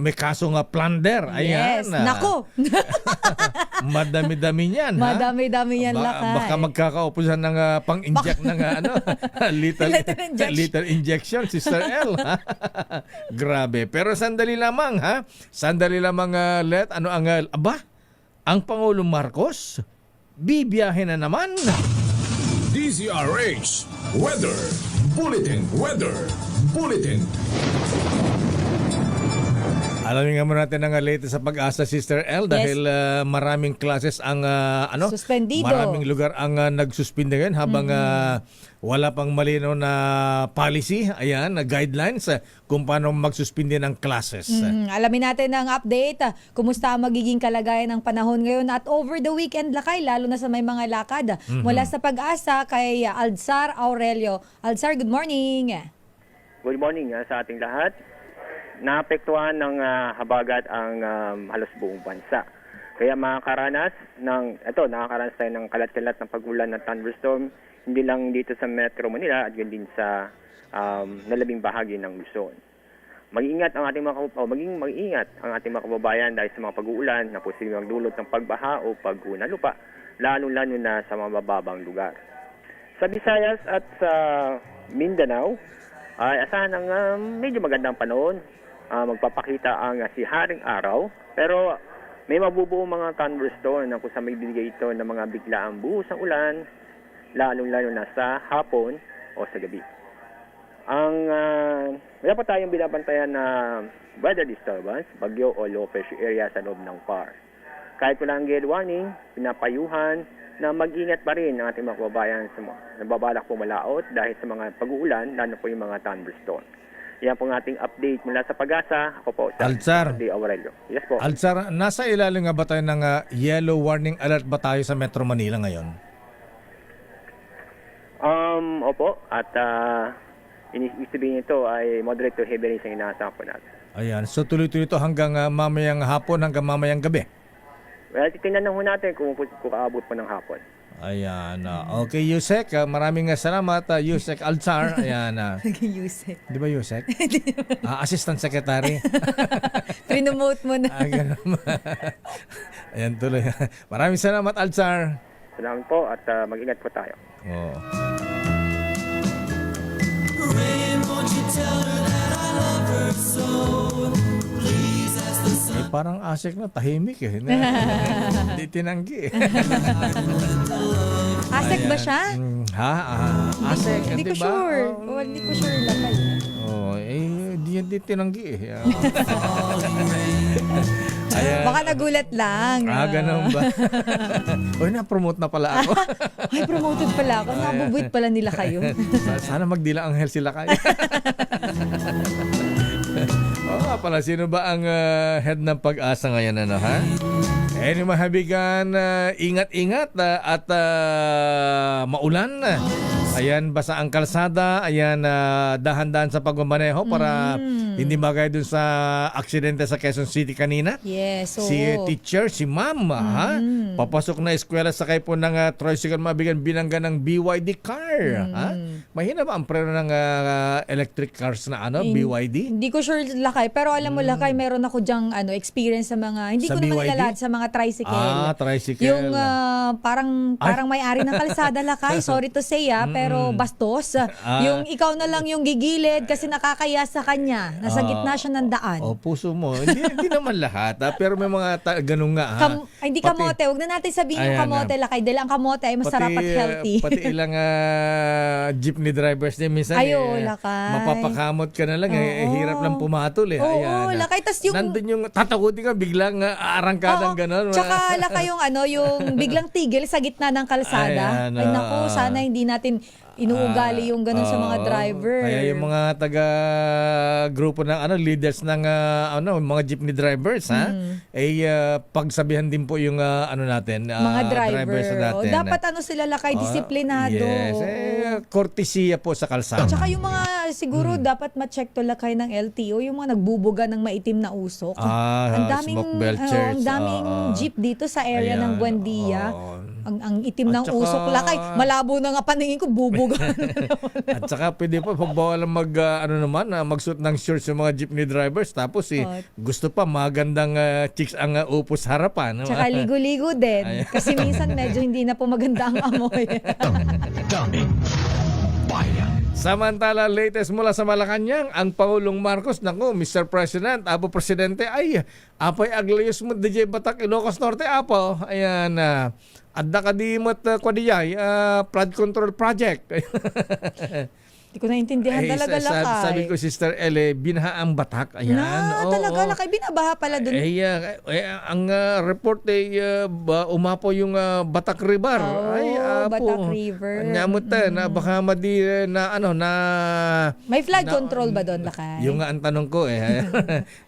may kaso nga plunder. Ayan. Yes. Nako. Madami-dami niyan. Madami-dami yan, Lakay. Baka magkakaupusan ng pang-inject ng little injection, Sister L. Grabe. Pero sandali lamang, ha? Sandali lamang, Let. Ano ang, ang Pangulong Marcos, bibiyahe na naman. DZRH Weather Bulletin. Alamin nga muna natin ang latest sa Pag-asa, Sister L, dahil maraming classes ang suspendido. Maraming lugar ang nagsuspinde ngayon habang wala pang malinaw na policy, ayan, na guidelines kung paano magsuspinde ng classes. Alamin natin ang update. Kumusta ang magiging kalagayan ng panahon ngayon at over the weekend, Lakay, lalo na sa may mga lakad. Mula sa Pag-asa kay Alzar Aurelio. Alzar, good morning. Good morning sa ating lahat. Naapektuhan ng habagat ang halos buong bansa. Kaya nakakaranas tayo ng kalat-kalat ng pagulan ng thunderstorm, hindi lang dito sa Metro Manila at yun din sa nalabing bahagi ng Luzon. Mag-ingat ang ating mga kababayan dahil sa mga pag-uulan na posibleng magdulot ng pagbaha o pagguho ng lupa, lalo-lalo na sa mga mababang lugar. Sa Visayas at sa Mindanao, ay asahan ng medyo magandang panahon. Magpapakita ang siharing araw, pero may mabubuong mga thunderstorm na kung saan may bibigay ito ng mga biglaang buhos ng ulan, lalong-lalo na sa hapon o sa gabi. Wala pa tayong binabantayan na weather disturbance, bagyo o low pressure area sa loob ng PAR. Kahit wala ang gale warning, pinapayuhan na mag-ingat pa rin ang ating mga kababayan sa mga nababalak pumalaot dahil sa mga pag-uulan, lalo po yung mga thunderstorm. Yan po ang ating update mula sa Pag-asa. Ako po, Alzar. D. Aurelio. Yes po. Alzar, nasa ilalim nga ba tayo ng yellow warning alert ba tayo sa Metro Manila ngayon? Opo. At ibig sabihin nito ay moderate to heavy rains ang inaasahan po natin. Ayan, so tuloy-tuloy ito hanggang mamayang hapon, hanggang mamayang gabi. Well, titingnan na ho natin kung aabot po ng hapon. Ayan. Okay, Yusek. Maraming salamat, Yusek Alzar. Ayan. Yusek. Di ba Yusek? Assistant Secretary. Prinomote mo na. Ganun. Ayan, tuloy. Maraming salamat, Alzar. Salamat po at mag-ingat po tayo. Oo. Parang asik na, tahimik eh. Hindi tinanggi eh. Asek ba siya? Asik. Hindi ko diba? sure. Hindi ko sure lakay. Hindi tinanggi eh. Baka nagulat lang. Ganun ba? Na-promote na pala ako. Ay, promoted pala ako. Nabubuit pala nila kayo. Sana magdila anghel sila kayo. Pala, sino ba ang head ng Pag-asa ngayon, ha? Mga habigan, ingat-ingat at maulan. Ayan, basa ang kalsada. Ayan, dahan-dahan sa pagmamaneho para hindi magay dun sa aksidente sa Quezon City kanina. Yes, Si teacher, si ma'am, ha? Papasok na eskwela sakay po ng tricycle, mabigan binangga ng BYD car. Ha? Mahina ba ang preno ng electric cars na BYD? Hindi ko sure lakay, pero alam mo lakay, meron ako dyang experience sa mga, hindi Sa ko naman BYD? nilalad sa mga tricycle. Tricycle. Yung parang may-ari ng kalsada lakay, sorry to say pero bastos. Yung ikaw na lang yung gigilid kasi nakakaya sa kanya. Nasa gitna siya ng daan. Puso mo. Hindi naman lahat. Pero may mga ganun nga. Hindi kamote. Huwag na natin sabihin yung kamote lakay. Dahil ang kamote ay masarap at healthy. Pati ilang jeepney drivers din minsan. Lakay. Mapapakamot ka na lang. Hirap lang pumatol eh. Oo, lakay. Tas yung... Nandun yung tatakutin ka, biglang aarangkadang gano'n. Tsaka lakay yung biglang tigil sa gitna ng kalsada. Ay naku, sana hindi natin inuugali yung ganun sa mga driver. Kaya yung mga taga-grupo ng leaders ng mga jeepney drivers, pagsabihan din po yung natin, mga drivers natin. Dapat sila lakay, disiplinado. Yes, kortesiya po sa kalsada. Tsaka yung mga siguro dapat ma-check to lakay ng LTO, yung mga nagbubuga ng maitim na usok. Ang daming smoke belchers. ang daming jeep dito sa area ng Buendia. Ang itim ng usok lakay. Malabo na nga paningin ko, bubuga. At saka pwede po pagbawalan magsuot ng shorts yung mga jeepney drivers, tapos gusto pa magandang chicks ang upo sa harapan. Tsaka ligo-ligo din. Kasi minsan medyo hindi na po maganda ang amoy. Samantala, latest mula sa Malacanang, ang Pangulong Marcos, Mr. President, Apo Presidente, apay aglayos mo DJ Batak, Ilocos Norte, Apo. Ayan, adda kadimot kwadiyay, flood control project. Hindi ko naintindihan talaga lakay. Sabi ko, Sister Ele, binaha ang Batak. Ayan. Talaga lakay, binabaha pala dun. Ang report umapo yung Batak River. Batak River. Nyamot na baka may flood control ba doon lakay? Yung ang tanong ko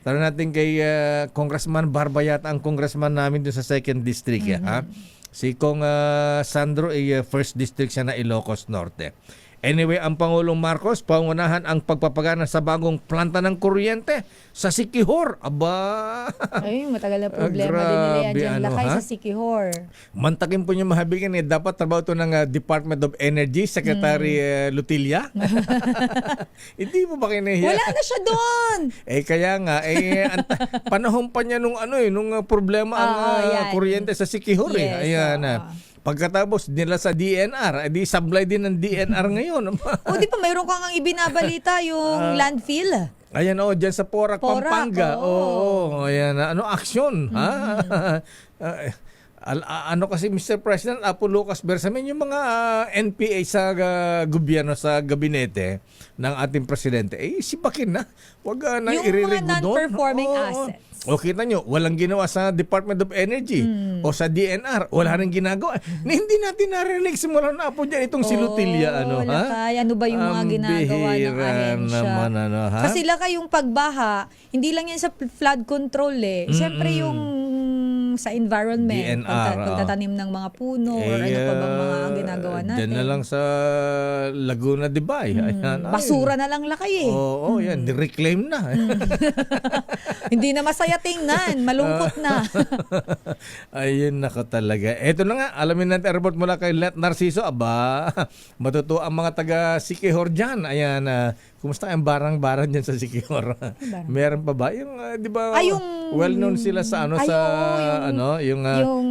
tanong natin kay Congressman Barbayat, ang congressman namin dun sa 2nd District. Si Kong Sandro first district siya na Ilocos Norte. Anyway, ang Pangulong Marcos, pangunahan ang pagpapagana sa bagong planta ng kuryente sa Siquijor. Aba! Ay, matagal na problema din nila yan dyan. Lakay sa Siquijor. Mantakin po niyo mahabigan, dapat trabaho ito ng Department of Energy, Secretary Lutilla. Hindi mo ba kinahiya? Wala na siya doon! Kaya nga, panahon pa niya nung problema ang kuryente sa Siquijor. Yes, Ayan pagkatapos nila sa DNR, di sablay din ng DNR ngayon. Di pa mayroon kang ang ibinabalita yung landfill. Ayan dyan sa Porac, Pampanga. Ayan, action, ha? ano kasi Mr. President, Apo Lucas Bersamin, yung mga NPA sa gobyerno, sa gabinete ng ating presidente, sipakin na. Huwag na Yung irirego mga doon. non-performing assets. O kita nyo, walang ginawa sa Department of Energy o sa DNR. Wala rin ginagawa. Hindi natin narinig simula na po dyan itong si Lutilya. Lakay, ano ba yung mga ginagawa ng bihira ahensya? naman, ha? Kasi lakay yung pagbaha, hindi lang yan sa flood control Siyempre yung sa environment, DNR, pagtatanim ng mga puno or ano pa bang mga ginagawa natin. Diyan na lang sa Laguna de Bay. Ayan, Basura na lang lakay Oo, yan. Reclaim na. Hindi na masaya tingnan, malungkot na. Ayun, nako talaga. Ito na nga, alamin natin report mula kay Let Narciso. Aba, matuto ang mga taga Siquijor dyan. Ayan, kumusta ang barang-barang dyan sa Siquijor? Meron pa ba? Yung, di ba, well-known sila sa yung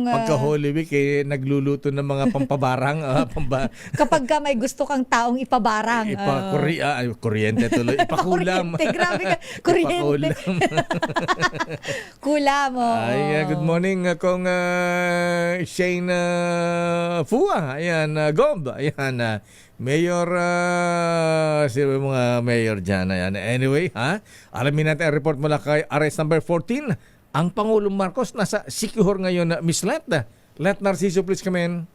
pagka-Holy Week, nagluluto ng mga pampabarang. Kapag ka may gusto kang taong ipabarang. Kuryente tuloy. Ipakulam. Grabe ka. Kuryente. Kulam mo. Good morning kong Shane Fua. Ayan, Gob. Ayan, Mayor, sino yung mga mayor dyan? Ayan. Anyway, alamin natin ang report mula kay arrest number 14. Ang Pangulong Marcos nasa Siquijor ngayon, Miss Let. Let Narciso, please come in.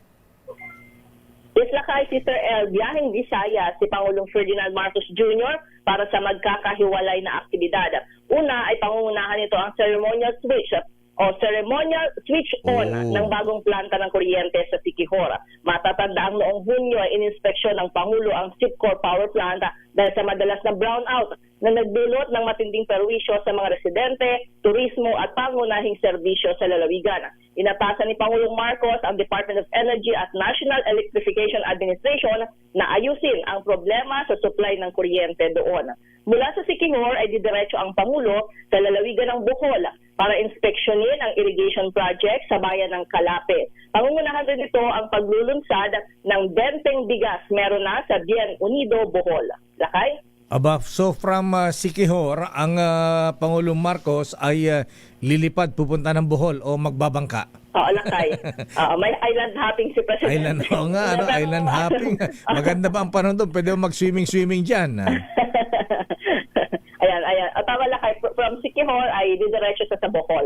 Yes, lakay, Sister El, biyaheng Visayas si Pangulong Ferdinand Marcos Jr. para sa magkakahiwalay na aktibidad. Una ay pangungunahan nito ang ceremonial switch on ng bagong planta ng kuryente sa Siquijor. Matatanda ang noong Hunyo ay ininspeksyon ng Pangulo ang Sipcor Power Plant dahil sa madalas na brownout na nagdulot ng matinding perwisyo sa mga residente, turismo at pangunahing serbisyo sa lalawigan. Inatasan ni Pangulong Marcos ang Department of Energy at National Electrification Administration na ayusin ang problema sa supply ng kuryente doon. Mula sa Siquijor ay didiretso ang Pangulo sa lalawigan ng Bohol para inspeksyonin ang irrigation project sa bayan ng Calape. Pangungunahan rin ito ang paglulunsad ng 20 bigas meron na sa Bien Unido, Bohol. Lakay? So from Siquijor, ang Pangulong Marcos ay lilipad, pupunta ng Bohol o magbabangka? Oo, lakay. May island hopping si President. Island hopping. Maganda ba ang panahon doon? Pwede mo mag-swimming dyan. Ayan. Tama lakay. From Siquijor ay didiretso sa Bohol.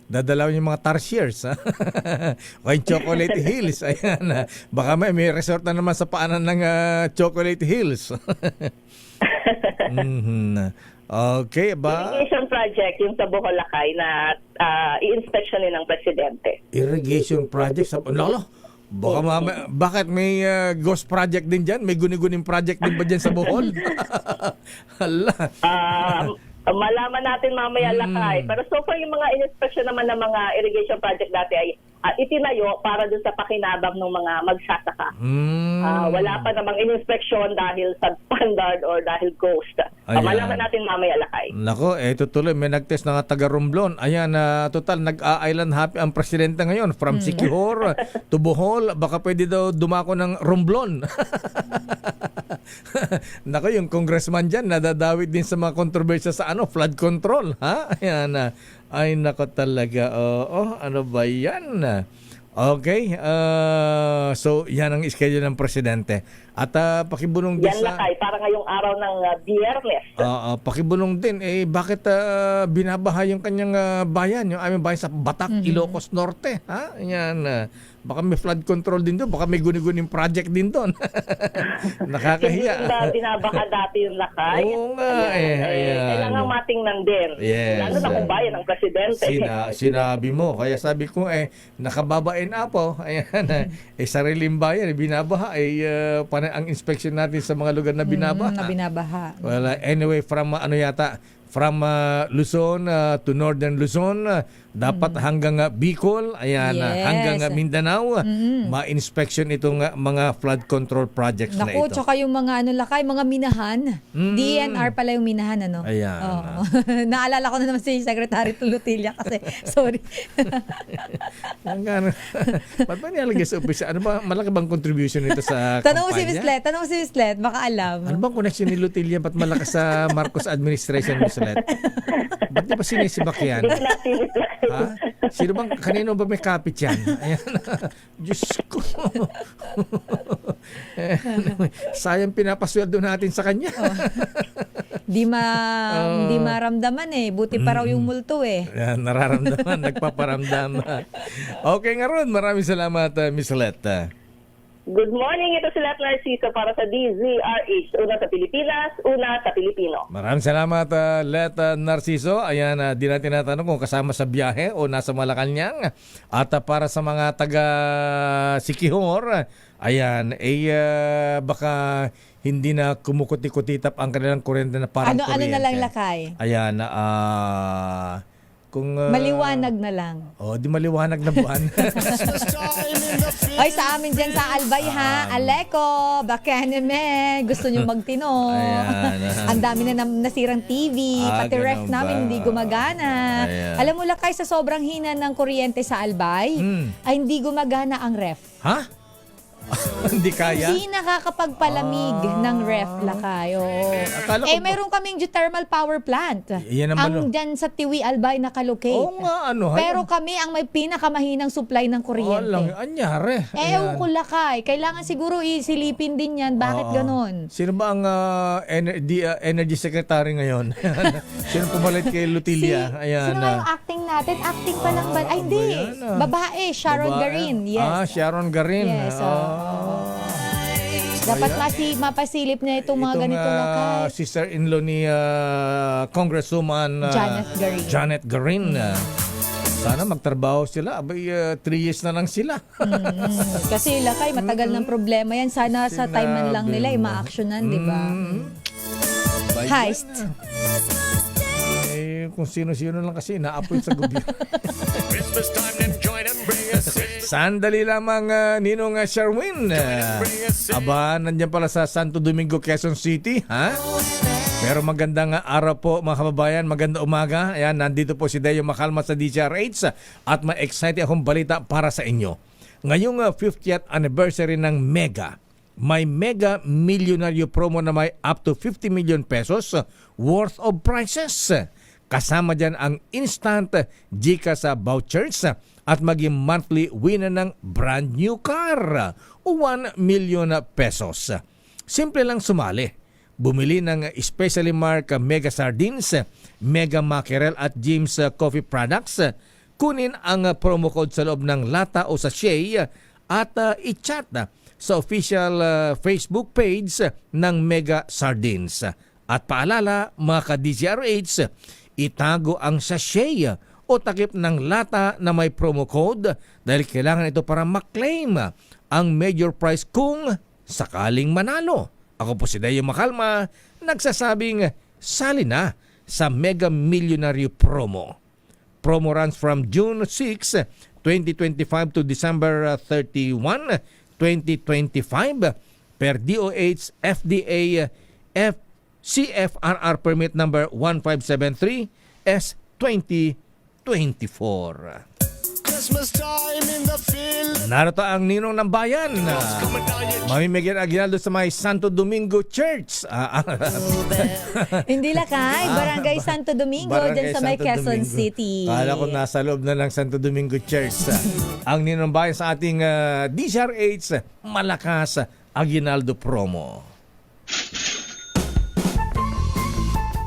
Dadalawin yung mga tarsiers. O yung Chocolate Hills. Ayan. Baka may resort na naman sa paanan ng Chocolate Hills. Okay, ba? Irrigation project yung sa Bohol lakay na i-inspectionin ng Presidente. Irrigation project sa... Baka bakit may ghost project din dyan? May guni-guning project din ba dyan sa Bohol? Hala. Malaman natin mamaya lakay. Pero so far yung mga inspection naman ng mga irrigation project dati ay itinayo para dun sa pakinabang ng mga magsasaka. Wala pa namang inspection dahil substandard or dahil ghost. Malaman natin mamaya lakay. Nako, tutuloy may nagtest ng taga Romblon. Ayan, total nag-island happy ang presidente ngayon from Siquijor to Bohol. Baka pwede daw dumako ng Romblon. Nako, yung congressman dyan nadadawit din sa mga kontrobersya sa flood control. Ayan, ay nako talaga. Ano ba yan? Okay. So, yan ang schedule ng presidente. At pakibulong din yan lakay, para ngayong araw ng Biyernes. Pakibulong din, bakit binabaha yung kanyang bayan, yung aming bayan sa Batak, Ilocos Norte? Yan. Baka may flood control din doon. Baka may guni-guning project din doon. Nakakahiya. Hindi binabaha dati yung lakay. Oo nga. Kailangan matingnan din. Yes. Lalo na kung bayan ng presidente. Sinabi mo. Kaya sabi ko, nakababain po. Ayan. Sariling bayan, binabaha. Ang inspection natin sa mga lugar na binabaha. Well, anyway, from from Luzon to Northern Luzon, dapat hanggang Bicol, hanggang Mindanao, ma-inspection itong mga flood control projects na ito. Tsaka yung mga lakay, mga minahan. DNR pala yung minahan, Ayan. Naalala ko na naman si Secretary Tulutilla kasi, sorry. Ba't ba nilalagay sa opisya? Ano ba, malaki bang contribution nito sa Tanong kampanya? mo si Miss Let, baka alam. Ano bang connection ni Lutilla? Ba't malakas sa Marcos administration, Miss Let? Michelet? Ba't di ba sinisibak yan? Hindi ko napilit lang. Ha? Sino bang, kanino ba may kapit yan? Ayan. Diyos ko. Sayang pinapasweldo natin sa kanya. Di maramdaman eh. Buti pa raw yung multo eh. Yan, nararamdaman, nagpaparamdam. Okay nga ron, maraming salamat, Miss Let. Good morning, ito si Let Narciso para sa DZRH. Una sa Pilipinas, una sa Pilipino. Maraming salamat, Let Narciso. Ayan, di natin natanong kung kasama sa biyahe o nasa Malacanang. At para sa mga taga Siquijor, ayan, baka hindi na kumukuti-kutitap ang kanilang kuryente na parang Ano kuryente. na lang lakay? Ayan, kung... Maliwanag na lang. Di maliwanag na buwan. Ay, sa amin dyan sa Albay ha. Aleko, bakaneme. Gusto nyo magtino. Ayan. Ang dami na nasirang TV. Pati ganun ref ba? namin hindi gumagana. Ayan. Alam mo lakay, sa sobrang hina ng kuryente sa Albay, ay hindi gumagana ang ref. Ha? Hindi kaya? Hindi nakakapagpalamig ng ref lakay. Akala ko Meron kaming geothermal power plant. Yan naman, Ang dyan sa Tiwi Albay nakalocate. Oo nga, Pero kami ang may pinakamahinang supply ng kuryente. Walang anyari. Ewan ko lakay. Kailangan siguro isilipin din yan. Bakit ganon? Sino ba ang energy secretary ngayon? Sino pumalit kay Lutilia? Ayan. Sino nga yung acting natin? Acting pa lang ba? Ay, hindi. yan, Babae, Sharon Babae? Garin. Yes. Sharon Garin. Yes, dapat mapasilip niya itong mga ganito lakay. Sister-in-law ni Congresswoman Janet Garin. Sana magtrabaho sila. Abay, 3 years na lang sila. Kasi lakay, matagal ng problema yan. Sana sa time man lang nila, ma-actionan, di ba? Heist. Kung sino-sino lang kasi naapoy sa gobyerno. Sandali lamang, Ninong Sherwin. Aba, nandiyan pala sa Santo Domingo, Quezon City, ha? Pero magandang araw po mga kababayan, magandang umaga. Ayan, nandito po si Deo Macalma sa DZRH at may exciting akong balita para sa inyo. Ngayong 50th anniversary ng Mega, may Mega Millionaire promo na may up to 50 million pesos worth of prizes. Kasama dyan ang instant GCash vouchers at maging monthly winner ng brand new car o 1 million pesos. Simple lang sumali. Bumili ng specially marked Mega Sardines, Mega Mackerel at James Coffee Products. Kunin ang promo code sa loob ng lata o sachet at i-chat sa official Facebook page ng Mega Sardines. At paalala mga ka-DZRH, itago ang sachet o takip ng lata na may promo code dahil kailangan ito para maklaim ang major prize kung sakaling manalo. Ako po si Deo Macalma, nagsasabing sali na sa Mega Millionaire promo. Promo runs from June 6, 2025 to December 31, 2025 per DOH FDA CFRR permit number 1573 S2024. Narito ang ninong ng bayan. Mamimigyan Aguinaldo sa may Santo Domingo Church. Hindi lakay, Barangay Santo Domingo, dyan sa may Quezon City. Kala ko nasa loob na ng Santo Domingo Church. Ang ninong bayan sa ating DZRH Malakas Aguinaldo promo.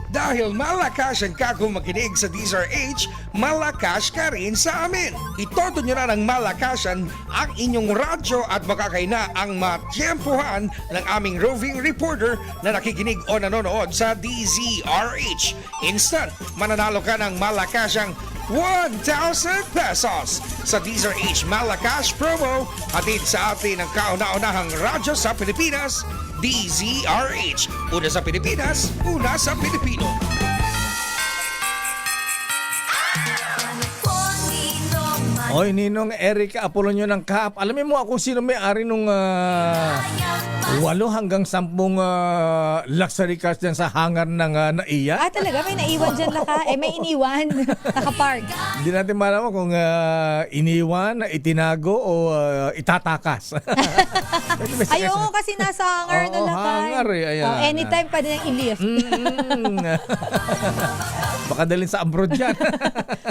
Dahil malakas ang kakong makinig sa DZRH, malakas ka rin sa amin. Itoto nyo na ng malakasan ang inyong radyo at makakaina ang matyempohan ng aming roving reporter na nakikinig o nanonood sa DZRH. Instant, mananalo ka ng malakasang 1,000 pesos sa DZRH Malakas promo hatid sa atin ng kauna-unahang radyo sa Pilipinas, DZRH. Una sa Pilipinas, una sa Pilipino. Oy, Ninong Eric Apolonio ng Kaap. Alamin mo kung sino may-ari nung 8 hanggang 10 luxury cars dyan sa hangar ng NAIA? Talaga? May naiwan dyan laka? May iniwan. Nakapark. Hindi natin malaman kung iniwan, itinago o itatakas. Ayoko kasi nasa hangar na lakay. Hangar eh. Ayan. Anytime pwede nang i-lift. Baka dalhin sa abroad yan.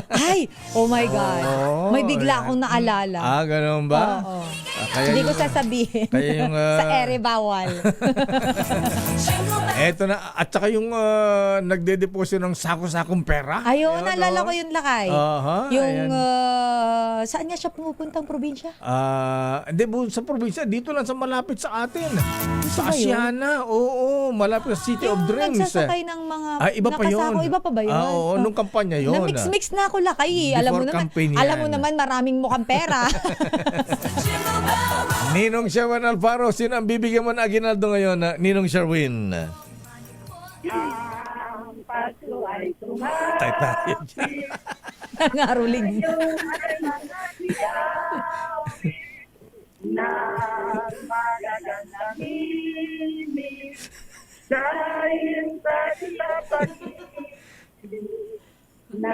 Ay, oh my God. May bigla ayan. akong naalala. Ganun ba? Oo. Kaya Hindi ko yung- sasabihin. kaya yung, Sa ere bawal. Eto na. At saka yung nagde-deposito ng sako-sakong pera. Ayun, Ayan, naalala oh. ko yun lakay. Aha, Yung, ayan. saan nga siya pumupuntang probinsya? Hindi, sa probinsya, dito lang sa malapit sa atin. Sa ba yun? Asiana, oo, malapit sa City of Dreams. Nagsasakay ng mga Iba pa yun. nakasako. Iba pa ba yun? Oo, nung kampanya yun. Na-mix-mix na ako lakay. Before campaign yan. Alam mo naman maraming mukhang pera. Ninong Sherwin Alfaro, sino ang bibigyan mo na aginaldo ngayon, Ninong Sherwin? Tay tayo dyan. Nangaruling. Dahil sa dapat na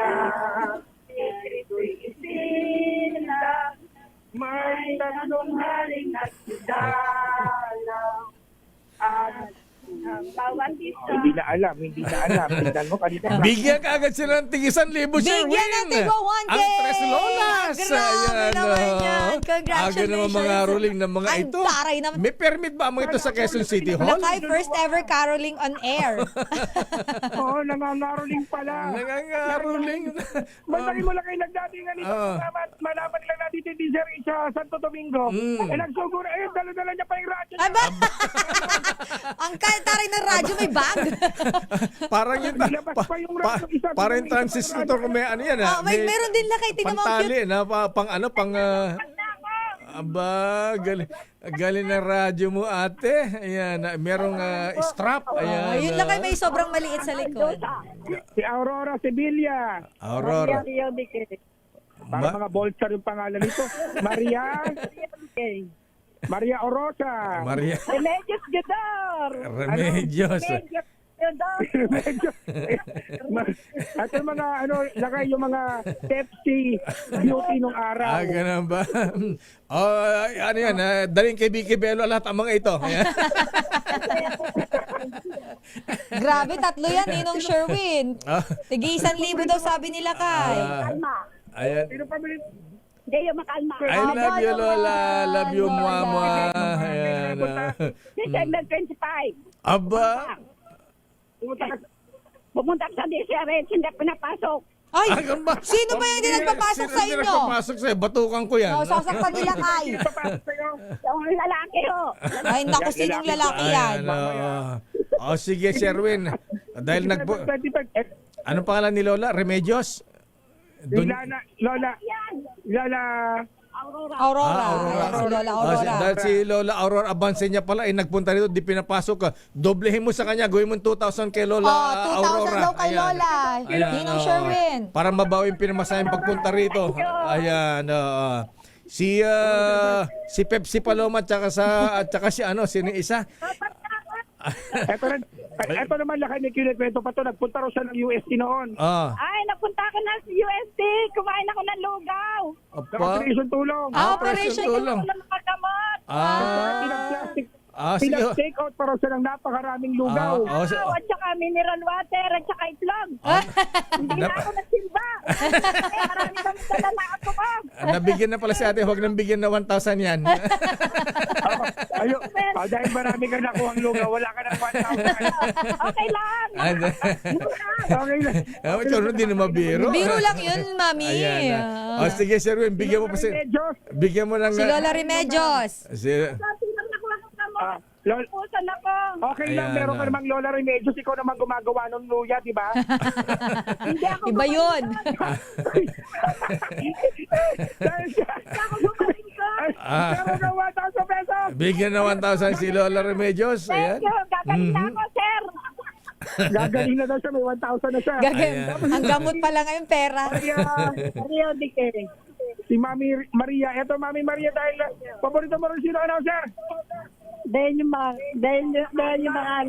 ito'y isilang may tatlong haring nagsidalang at ang bawat isa. Hindi na alam. Tignan mo kanina. Bigyan ka agad sila ng tig 1,000, Sherwin. Bigyan ng tigo 1K! Ang Tres Lolas. Grabe naman yan. Congratulations. Aga naman mga ruling ng mga Ang ito. taray naman. May permit ba mga ito sa Quezon City Hall? Lakay, first ever caroling on air. Oo, nangangaroling pala. Nangangaruling. Madali mo lang kayo nagdatingan ito. Malaman lang natin yung teaser sa Santo Domingo. Nagsuguro, dala-dala niya pa yung radyo. Aba! Ang taray ng radyo may bag. Parang yung parang yung transistor kung may ano yan. Meron din lakay. Tingnan mo ang pantali cute. na pang aba, galing ng radyo mo ate. Ayan, merong strap. Ayan. Yun lakay may sobrang maliit sa likod. Si Aurora Sevilla. Aurora. Para mga bolsar yung pangalan nito. Maria Orosa. Maria. Remedios Gador. Remedios. At yung mga lakay yung mga Pepsi beauty nung araw. Ganun ba? Ano yan, daling kay Vicky Bello lahat ang mga ito. Ayan. Grabe, 3 yan, Ninong Sherwin. Tigi 1,000 daw sabi nila kay. Ayan. Hindi yung makalma. I love you, Lola. Love you, Mama. Ayan. December 25. Aba. Pumunta ka sa DCRH, hindi pinapasok. Ay, ganun ba? sino ba yung hindi nagpapasok sa Sino inyo? nagpapasok sa'yo? Batukan ko yan. Sasaktan nila kay. Yung lalaki ho. Ay, naku, sinong lalaki yan? Sige, Sherwin. Dahil ano pangalan ni Lola? Remedios? Lola. Aurora. Si Lola Aurora. Dahil si Lola Aurora Abansenya pala ay nagpunta rito, di pinapasok ka. Doblehin mo sa kanya, gawin mo 2,000 kay Lola Aurora. 2,000 daw kay Lola. Ninong Sherwin. Para mabawi yung pinamasahing pagpunta rito. Ayan. Si Pepsi Paloma at saka si sino isa? Ito naman lakay may kinekwento pa to. Nagpunta raw siya ng UST noon. Ay, napunta ka na sa UST. Kumain ako ng lugaw. Operation Tulong. Operation Tulong. Pinag-take out pa raw siya ng napakaraming lugaw. At saka mineral water at saka itlog. Hindi na ako nagsimba. Marami kami dala na ako ko. Nabigyan na pala si ate, huwag nang bigyan na 1,000 yan. Dahil marami ka nakuha ang lugaw, wala ka ng 1,000. Okay lang. Okay lang. Hindi na mabiro. Biro lang yun, mami. Ayan. Sige, Sherwin, bigyan mo pa bigyan mo ng Si Lola Remedios. Pusan ako. Okay lang, meron ka namang Lola Remedios, ikaw naman gumagawa ng luya, di ba? Hindi ako Iba yun. Meron ka 1,000 pesos. Bigyan na 1,000 si Lola Remedios. Ayan. Thank you. Gagaling na ako, sir. Gagaling na daw siya, may 1,000 na siya. Ang gamot pala ngayon, pera. Rio de Quere. si Mami Maria. Eto, Mami Maria, dahil paborito mo rin sino announcer? Dahil yung mga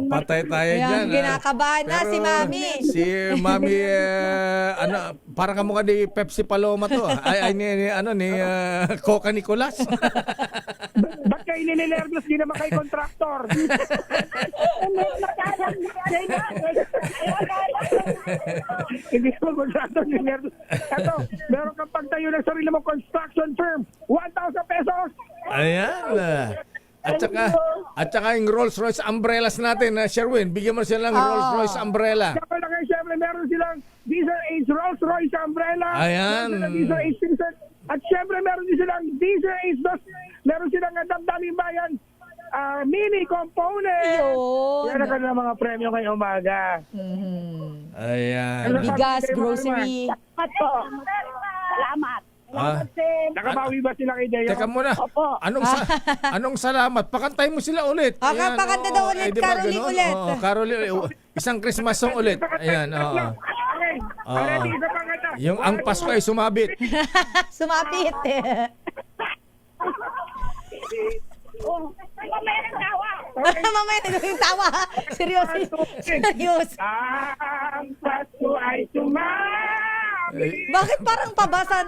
Patay tayo Ayan, dyan. kinakabahan na si Mami. Si Mami, parang kamukha ni Pepsi Paloma to. Ay, ni Coca Nicolas. Ba't kayo nininervyos? Di naman kayo kontraktor. Hindi mo kontraktor, nininervyos. Eto, meron kang pagtayo ng sarili mo construction firm. 1,000 pesos. Ayan. At saka yung Rolls Royce umbrellas natin, Sherwin, bigyan mo sila ng Rolls Royce umbrella. Siyempre, meron silang Diesel Age Rolls Royce umbrella. Ayan. Meron silang Diesel Age Vincent. At siyempre, meron din silang Diesel Age Dos. Meron silang Damdamin Bayan mini component. Yan ang kanilang mga premyo ngayong umaga. Ayan. Bigas, grocery. Salamat. Nakabawi ba sila kay Deo? Teka muna. Anong salamat? Pakantay mo sila ulit. Ayan, pakanta daw ulit. di ba Caroling ganun? ulit. Caroling ulit. Isang Christmas song ulit. Ayan. Okay. Ready, isa pang kanta. Yung ang Pasko ay sumabit. Sumapit. Mamaya na yung tawa. Seryoso. Seryoso. Ang Pasko ay sumabit. Bakit parang pabasa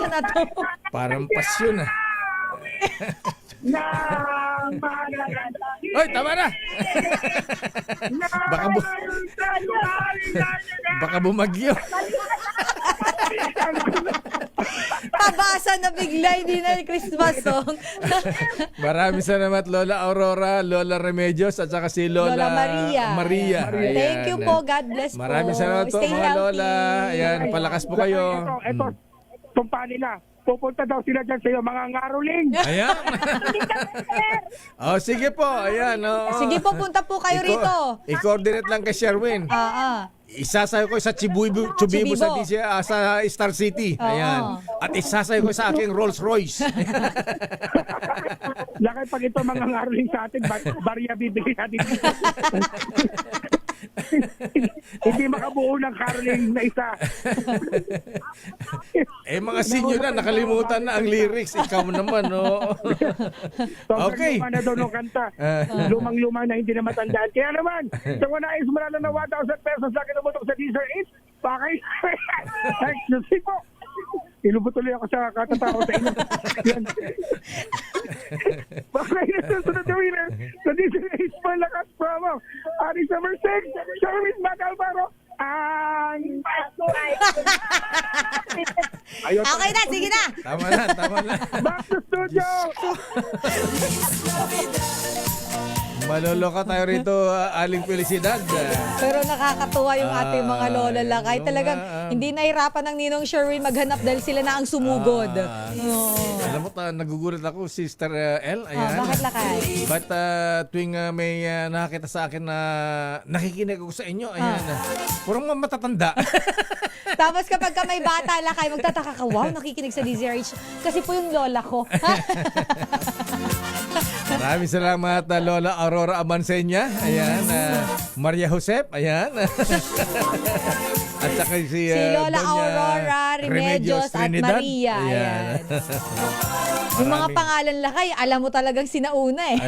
na to? Parang pasyon ah. Hoy, tama na. Baka bumagyo. Pabasa na bigla, hindi na yung Christmas song. Maraming salamat Lola Aurora, Lola Remedios at saka si Lola Maria. Ayan. Thank you po. God bless po. Maraming salamat po Stay mga healthy. Lola. Ayan, palakas po kayo. Ito, tumpa nila. Pupunta daw sila dyan sa'yo, mga ngaruling. Ayan. Sige po. Ayan. Sige po, punta po kayo rito. I-coordinate lang kay Sherwin. Isasayo ko sa Chubibo sa Star City. Ayan. At isasayo ko sa aking Rolls Royce. Lakay pag ito mga ngaruling sa atin, barya bibigay natin. Hindi makabuo ng caroling na isa. Mga senior na, nakalimutan na ang lyrics. Ikaw naman, no? Okay. Luma na daw ng kanta. Lumang-luma na hindi na matandaan. Kaya naman, sa wanais mo na ng 1,000 pesos na kinubutok sa Diesel 8, pakay. Excuse me po. Ilubot tuloy ako sa katatao sa inyo. Bakit na susunod na winner sa Diesel 8 Malakas promo. Aris number 6, Sherwin Magalbaro. Ang Pasko ay Okay na, sige na. Tama na. Back to studio. Maloloka tayo rito, Aling Felicidad. Pero nakakatuwa yung ating mga lola lakay. Talagang hindi nahirapan ng Ninong Sherwin maghanap dahil sila na ang sumugod. Alam mo, nagugulat ako, Sister L. Ayan. Bakit lakay? But tuwing may nakakita sa akin na nakikinig ako sa inyo, ayan, purong matatanda. Tapos kapag ka may bata lakay, magtataka ka, wow, nakikinig sa DZRH. Kasi po yung lola ko. Maraming salamat, Lola Aurora Abansenya. Ayan, Maria Josep. Ayan. At saka si Lola Doña Aurora, Remedios at Trinidad. Maria. Ayan. Yung mga pangalan lakay, alam mo talagang sinauna eh.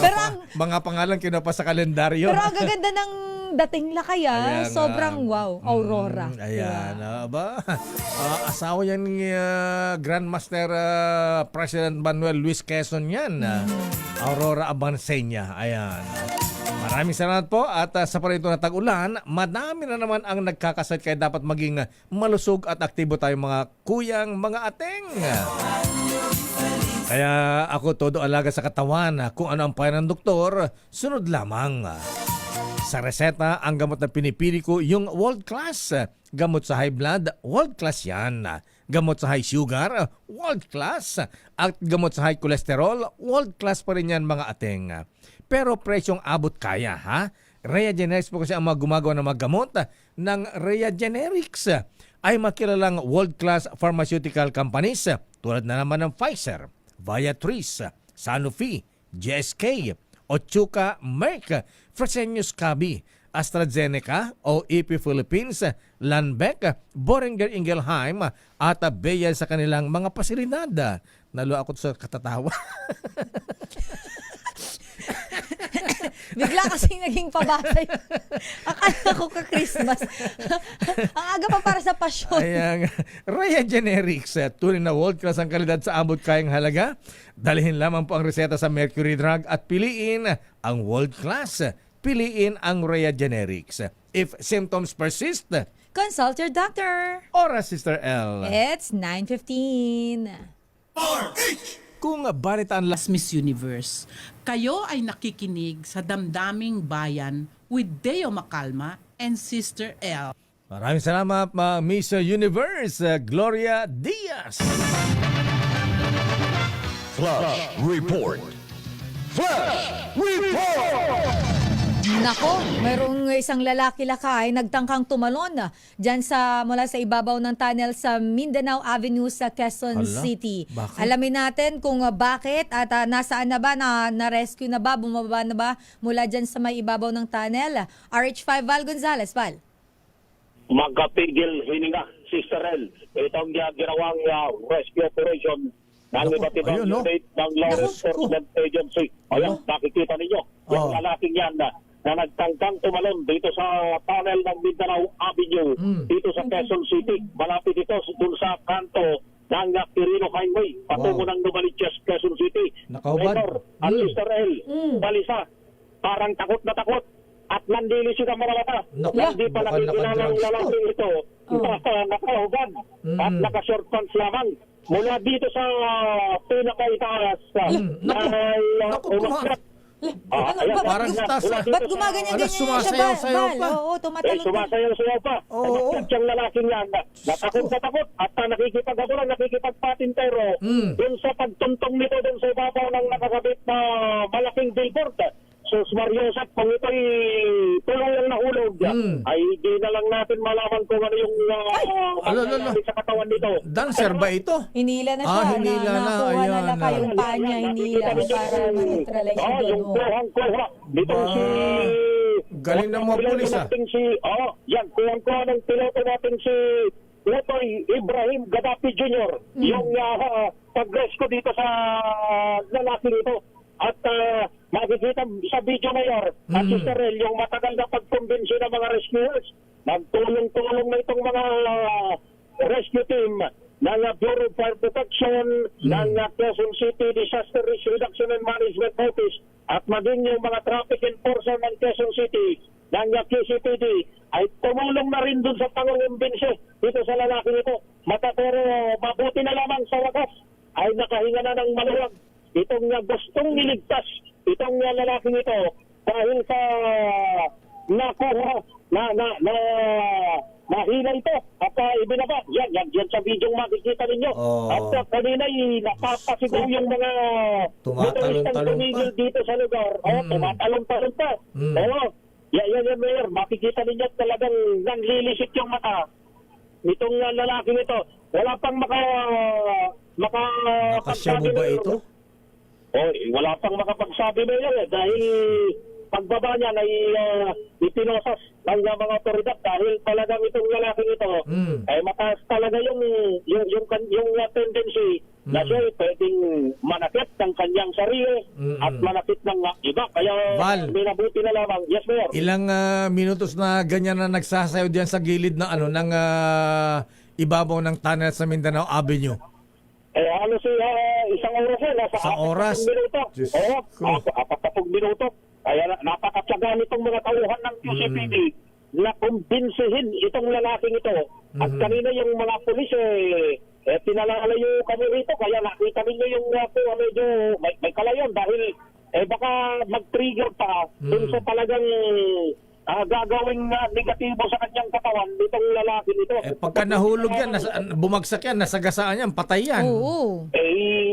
Pero mga pangalan kinapa sa kalendaryo. Pero ang gaganda ng dating lakay Ayan, sobrang wow, Aurora. Ayan, asawa yan ni Grandmaster President Manuel Luis Quezon yan. Aurora Abansenya. Ayan. Maraming salamat po at sa parito na tag-ulan, madami na naman ang nagkakasal kaya dapat maging malusog at aktibo tayo mga kuyang, mga ateng. Kaya ako todo alaga sa katawan. Kung ano ang payo ng doktor, sunod lamang. Sa reseta, ang gamot na pinipili ko, yung world class. Gamot sa high blood, world class yan. Gamot sa high sugar, world class. At gamot sa high cholesterol, world class pa rin yan mga ateng. Pero presyong abot kaya, ha? Rhea Generics po kasi ang mga gumagawa ng mga gamot ng Rhea Generics. Ay makilalang world-class pharmaceutical companies tulad na naman ng Pfizer, Viatris, Sanofi, GSK, Otsuka, Merck, Fresenius Kabi, AstraZeneca, OEP Philippines, Lanbec, Boehringer Ingelheim at Bayer sa kanilang mga pasilidad. Nalo ako sa katatawa. Bigla kasing naging pabasa yun. Akala ko ka-Christmas. Ang aga pa para sa pasyon. Ayan, Rhea Generics, tunay na world class ang kalidad sa abot kayang halaga. Dalhin lamang po ang reseta sa Mercury Drug at piliin ang world class. Piliin ang Rhea Generics. If symptoms persist, Consult your doctor. oras Sister L. It's 9:15. Kung balitaan Last Miss Universe, kayo ay nakikinig sa Damdaming Bayan with Deo Macalma and Sister L. Maraming salamat, Miss Universe, Gloria Diaz. Flash Report. Flash Report! Nako, mayroong isang lalaki lakay nagtangkang tumalon dyan mula sa ibabaw ng tunnel sa Mindanao Avenue sa Quezon Hala, City. bakit? Alamin natin kung bakit at nasaan na ba, na-rescue na ba, bumaba na ba mula dyan sa may ibabaw ng tunnel. RH5 Val Gonzalez, Val. Magkapigil hininga, Sister L. Itong ginawang rescue operation ng iba't ibang ayun, no? unit ng Law Enforcement Agency. Ayan, nakikita ninyo. Yung lalaking yan na nagtangkang tumalon dito sa tunnel ng Mindanao Avenue, dito sa Quezon City. Malapit ito dun sa kanto ng Quirino Highway, patungo ng Novaliches, Quezon City. Nakaubad. Mayor at Sister L, balisa, parang takot na takot at nandilisin ang mga mata. Naku, Hindi pa baka nakikilala ng nakadrugs lalaki ito. Basta nakahubad at naka-short pants lamang. Mula dito sa pinakaitaas Naku, umakyat. Parang Ba't gumaganyan-ganyan siya, sumasayaw-sayaw Val? pa. Oo, tumatalon pa. Sumasayaw-sayaw pa. Oo. At yung lalaking yan, natakot na takot at nakikipag-abulan, nakikipagpatintero dun sa pagtuntong nito dun sa ibabaw ng nakakabit na malaking billboard. So, Mariosat, kung ito'y tuluyang nahulog, ay di na lang natin malaman kung ano yung sa katawan nito. Dancer ba ito? Hinila na siya. Hinila na. Nakuha na Ayan. laka yung paa niya, hinila para ma-neutralize siya doon. Yung kuhang-kuha. Dito si... Galing ng mga pulis, Yan, kuhang-kuha ng piloto natin si Utoy Ibrahim Gaddafi Jr. Yung pag-rescue dito sa lalaki nito. At makikita sa video mayor at Sister El, yung matagal na pagkumbinsi ng mga rescuers. Nagtulong-tulong na itong mga rescue team ng Bureau of Fire Protection, ng Quezon City Disaster Risk Reduction and Management Office at maging yung mga traffic enforcer ng Quezon City ng QCPD ay tumulong na rin dun sa pangungumbinsi dito sa lalaki nito. Pero mabuti na lamang sa wakas ay nakahinga na ng maluwag itong gustong niligtas itong lalaking ito dahil sa nakuha nahila ito at ibinaba. Yan sa video makikita ninyo. At kanina'y napapasigaw yung mga motoristang tumigil dito sa lugar. Tumatalon-talon pa. Yan, Mayor. Makikita ninyo talagang nanlilisik yung mata nitong lalaking ito. Wala pang Nakasyabo ba ito? Wala pang makapagsabi na yan dahil pagbaba niya ay ipinosas ng mga otoridad dahil talagang itong lalaking ito ay mataas talaga yung tendency na siya ay pwedeng manakit ng kanyang sarili at manakit ng iba. Kaya minabuti na lamang. Yes, Mayor. Ilang minutos na ganyan na nagsasayaw diyan sa gilid ng ng ibabaw ng tunnel sa Mindanao Avenue? Isang oras yan. Isang oras? 40 minuto. Oo, 40 minuto. Kaya napakatsaga nitong mga tauhan ng QCPD na kumbinsihin itong lalaking ito. At kanina yung mga pulis pinalalayo kami rito. Kaya nakita ninyo yung medyo may kalayon dahil baka mag-trigger pa dun sa talagang gagawing negatibo sa kanyang katawan nitong lalaki nito. Pagka nahulog yan, bumagsak yan, nasagasaan yan, patay yan. Oo.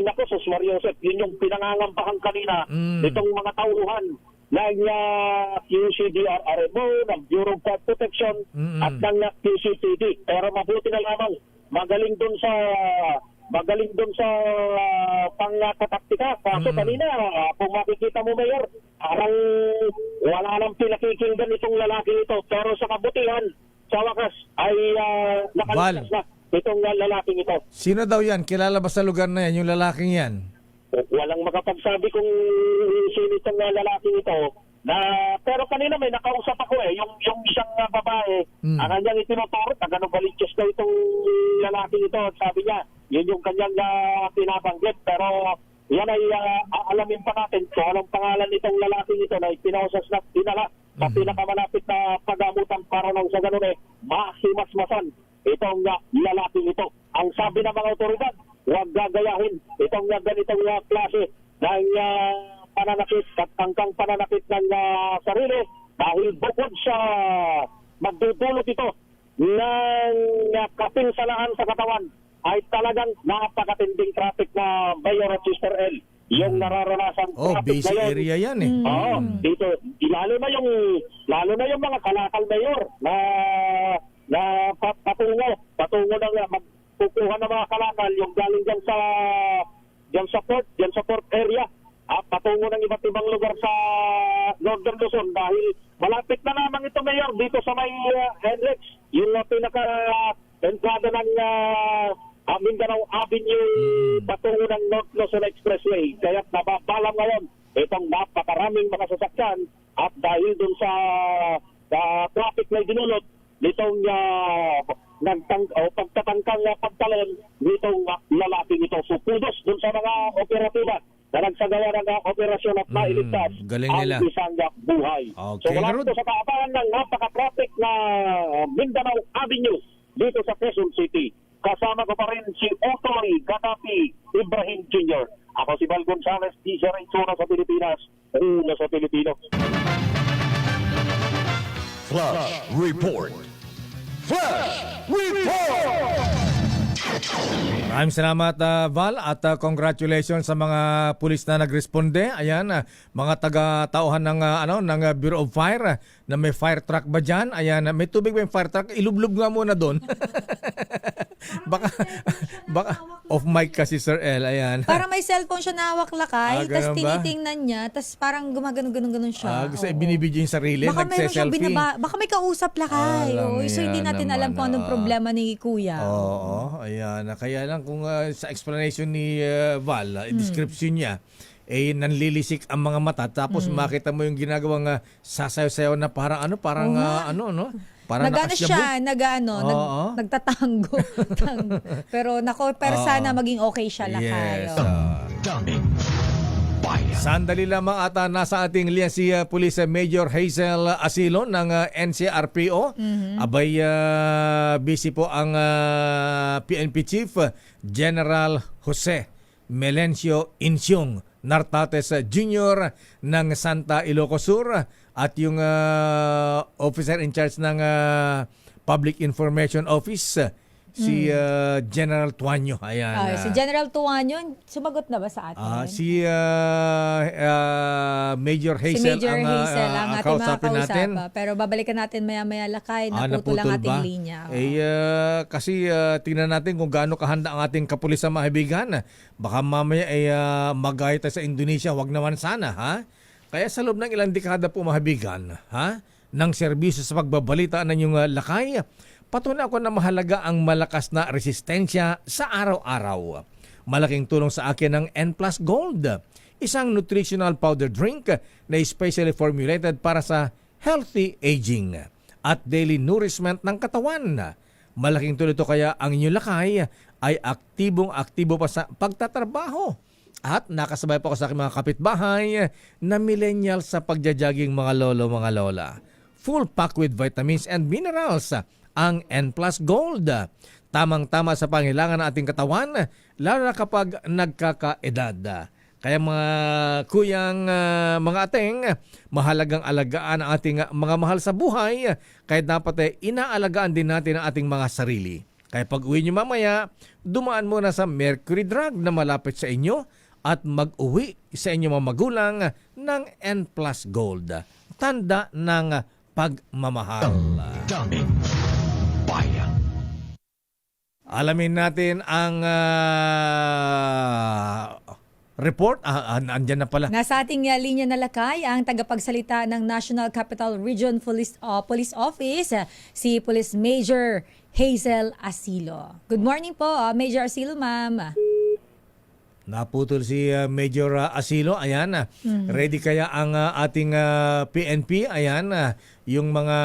Naku, Sus Mariosep, yun yung pinangangambahan kanina nitong mga tauhan ng QCDRRMO, ng Bureau of Fire Protection at ng QCPD. Pero mabuti na lamang, magaling dun sa magaling doon sa pangtataktika. Kaso kanina, kung makikita mo, Mayor, parang wala nang pinakikinggan itong lalaki ito. Pero sa kabutihan, sa wakas, ay nakalimutan na itong lalaking ito. Sino daw yan? Kilala ba sa lugar na yan, yung lalaking yan? Walang makapagsabi kung sino itong lalaking ito. Pero kanina may nakausap ako yung isang babae, ang kanyang itinuturo, taga-Novaliches daw itong lalaking ito. Sabi niya, yun yung kanyang pinabanggit. Pero yan ay aalamin pa natin kung anong pangalan nitong lalaking ito na ipinausas na dinala sa pinakamalapit na pagamutan para nang sa ganun mahimasmasan itong lalaking ito. Ang sabi ng mga otoridad, huwag gagayahin itong ganitong klase ng pananakit at tangkang pananakit ng sarili dahil bukod sa magdudulot ito ng kapinsalaan sa katawan ay talagang napakatinding traffic na Mayor at Sister L. Yung nararanasan traffic basic ngayon. area yan eh. Oo, dito lalo na yung mga kalakal Mayor na patungo ng magkukuha ng mga kalakal yung galing dyan sa port area. Patungo ng iba't ibang lugar sa Northern Luzon dahil malapit na naman ito, Mayor, dito sa may NLEX, yung pinaka-entrada ng Mindanao Avenue patungo ng North Luzon Expressway. Kaya nababalang ngayon itong napakaraming mga sasakyan at dahil dun sa traffic na dinulot nitong pagtatangkang pagtalon nitong lalaking ito. So, kudos dun sa mga operatiba na nagsagawa ng operasyon at mailigtas galing ang nila. isang buhay. Okay, So wala Rod. dito sa kaabangan ng napaka-traffic na Mindanao Avenue dito sa Quezon City. Kasama ko pa rin si Otoy Gatapi Ibrahim Jr. Ako si Val Gonzales, DZRH, una sa Pilipinas, una sa Pilipino. Flash Report. Flash Report! Maraming salamat Val at congratulations sa mga pulis na nagresponde. Ayan, mga taga-tauhan ng ng Bureau of Fire na may fire truck ba diyan? Ayan, may tubig ba yung fire truck? Ilublub nga muna doon. baka off mic kasi Sir L. Ayan. Parang may cellphone siya na hawak lakay, ganun tapos ba? tinitingnan niya, tapos parang gumagano-ganon siya. Gusto binibidyo yung sarili, Baka meron siyang nagse-selfie. baka may kausap lakay. Alam So hindi yan natin naman, alam kung anong problema ni Kuya. Oo, ayan. Kaya lang kung sa explanation ni Val, description niya, nanlilisik ang mga mata tapos makita mo yung ginagawang sasayaw-sayaw na parang parang parang Nagano siya, nagtatango. pero sana maging okay siya lakay. Yes. Sandali lamang ata nasa ating linya si Police Major Hazel Asilo ng NCRPO. Abay busy po ang PNP Chief General Jose Melencio Insyong Nartates Jr. ng Santa Ilocos Sur at yung officer in charge ng Public Information Office si General Tuanyo. Ayan. Si General Tuanyo, sumagot na ba sa atin? Si Major Hazel, si Major Hazel ang ating kausapin mga natin. Pero babalikan natin maya-maya lakay, naputol ang ating linya. Kasi tingnan natin kung gaano kahanda ang ating kapulisan mahibigan. Baka mamaya magaya tayo sa Indonesia, wag naman sana, ha? Kaya sa loob ng ilang dekada po mahibigan, ha? Ng serbisyo sa pagbabalita ng inyong lakay, patunay ako na mahalaga ang malakas na resistensya sa araw-araw. Malaking tulong sa akin ng N+ Gold, isang nutritional powder drink na specially formulated para sa healthy aging at daily nourishment ng katawan. Malaking tulong ito kaya ang inyong lakay ay aktibong-aktibo pa sa pagtatrabaho. At nakasabay pa ako sa aking mga kapitbahay na millennial sa pagja-jogging mga lolo, mga lola. Full pack with vitamins and minerals ang N+ Gold. Tamang-tama sa pangailangan ng ating katawan, lalo na kapag nagkakaedad. Kaya mga kuyang, mga ateng, mahalagang alagaan ang ating mga mahal sa buhay, kaya dapat inaalagaan din natin ang ating mga sarili. Kaya pag uwi nyo mamaya, dumaan muna sa Mercury Drug na malapit sa inyo at mag-uwi sa inyong mga magulang ng N+ Gold. Tanda ng pagmamahal. Alamin natin ang report. Andyan na pala. Nasa ating linya na lakay ang tagapagsalita ng National Capital Region Police Office, si Police Major Hazel Asilo. Good morning po, Major Asilo, ma'am. Naputol si Major Asilo. Ayan. Ready kaya ang ating PNP? Ayan. Yung mga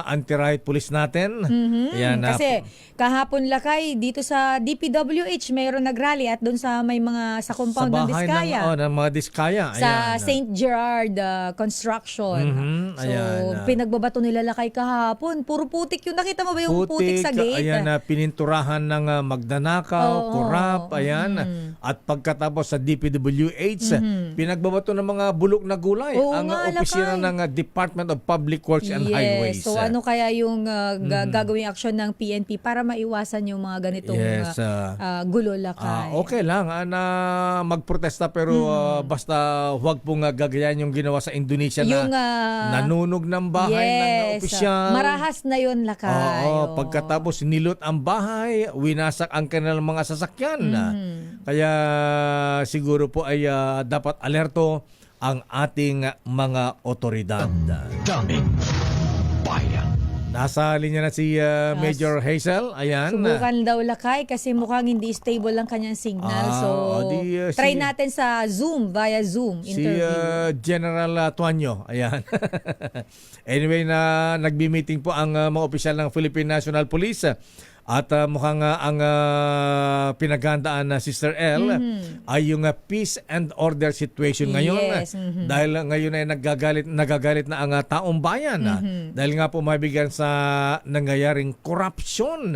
anti-riot police natin. Ayan, Kasi kahapon lakay dito sa DPWH mayroon nagrally at doon sa may mga sa compound ng Diskaya. ng mga Diskaya. Sa Ayan. St. Gerard Construction. So, Ayan. pinagbabato nila lakay kahapon. Puro putik yung nakita mo ba yung putik sa gate? Ayan, pininturahan ng magnanakaw, korap, ayan. At pagkatapos sa DPWH, pinagbabato ng mga bulok na gulay. Oo ang nga, opisina ng Department of Public Works and Highways. So ano kaya yung gagawing aksyon ng PNP para maiwasan yung mga ganitong gulo lakay? Okay lang na magprotesta pero basta huwag pong gagayan yung ginawa sa Indonesia Yung, na nanunog ng bahay ng opisyal. Marahas na yun lakay. Oo, pagkatapos nilot ang bahay, winasak ang kanilang mga sasakyan. Kaya siguro po ay dapat alerto ang ating mga otoridad. Daming bayan. Nasa linya na si Major Hazel. Ayan. Subukan daw lakay kasi mukhang hindi stable ang kanyang signal. So, try natin sa Zoom, via Zoom Si interview. General Tuanyo. Ayan. Anyway, nagbi-meeting po ang mga opisyal ng Philippine National Police. At mukhang ang pinaghandaan na Sister L ay yung peace and order situation ngayon. Yes. Dahil ngayon ay nagagalit na ang taong bayan. Dahil nga po mabigyan sa nangyayaring korupsyon.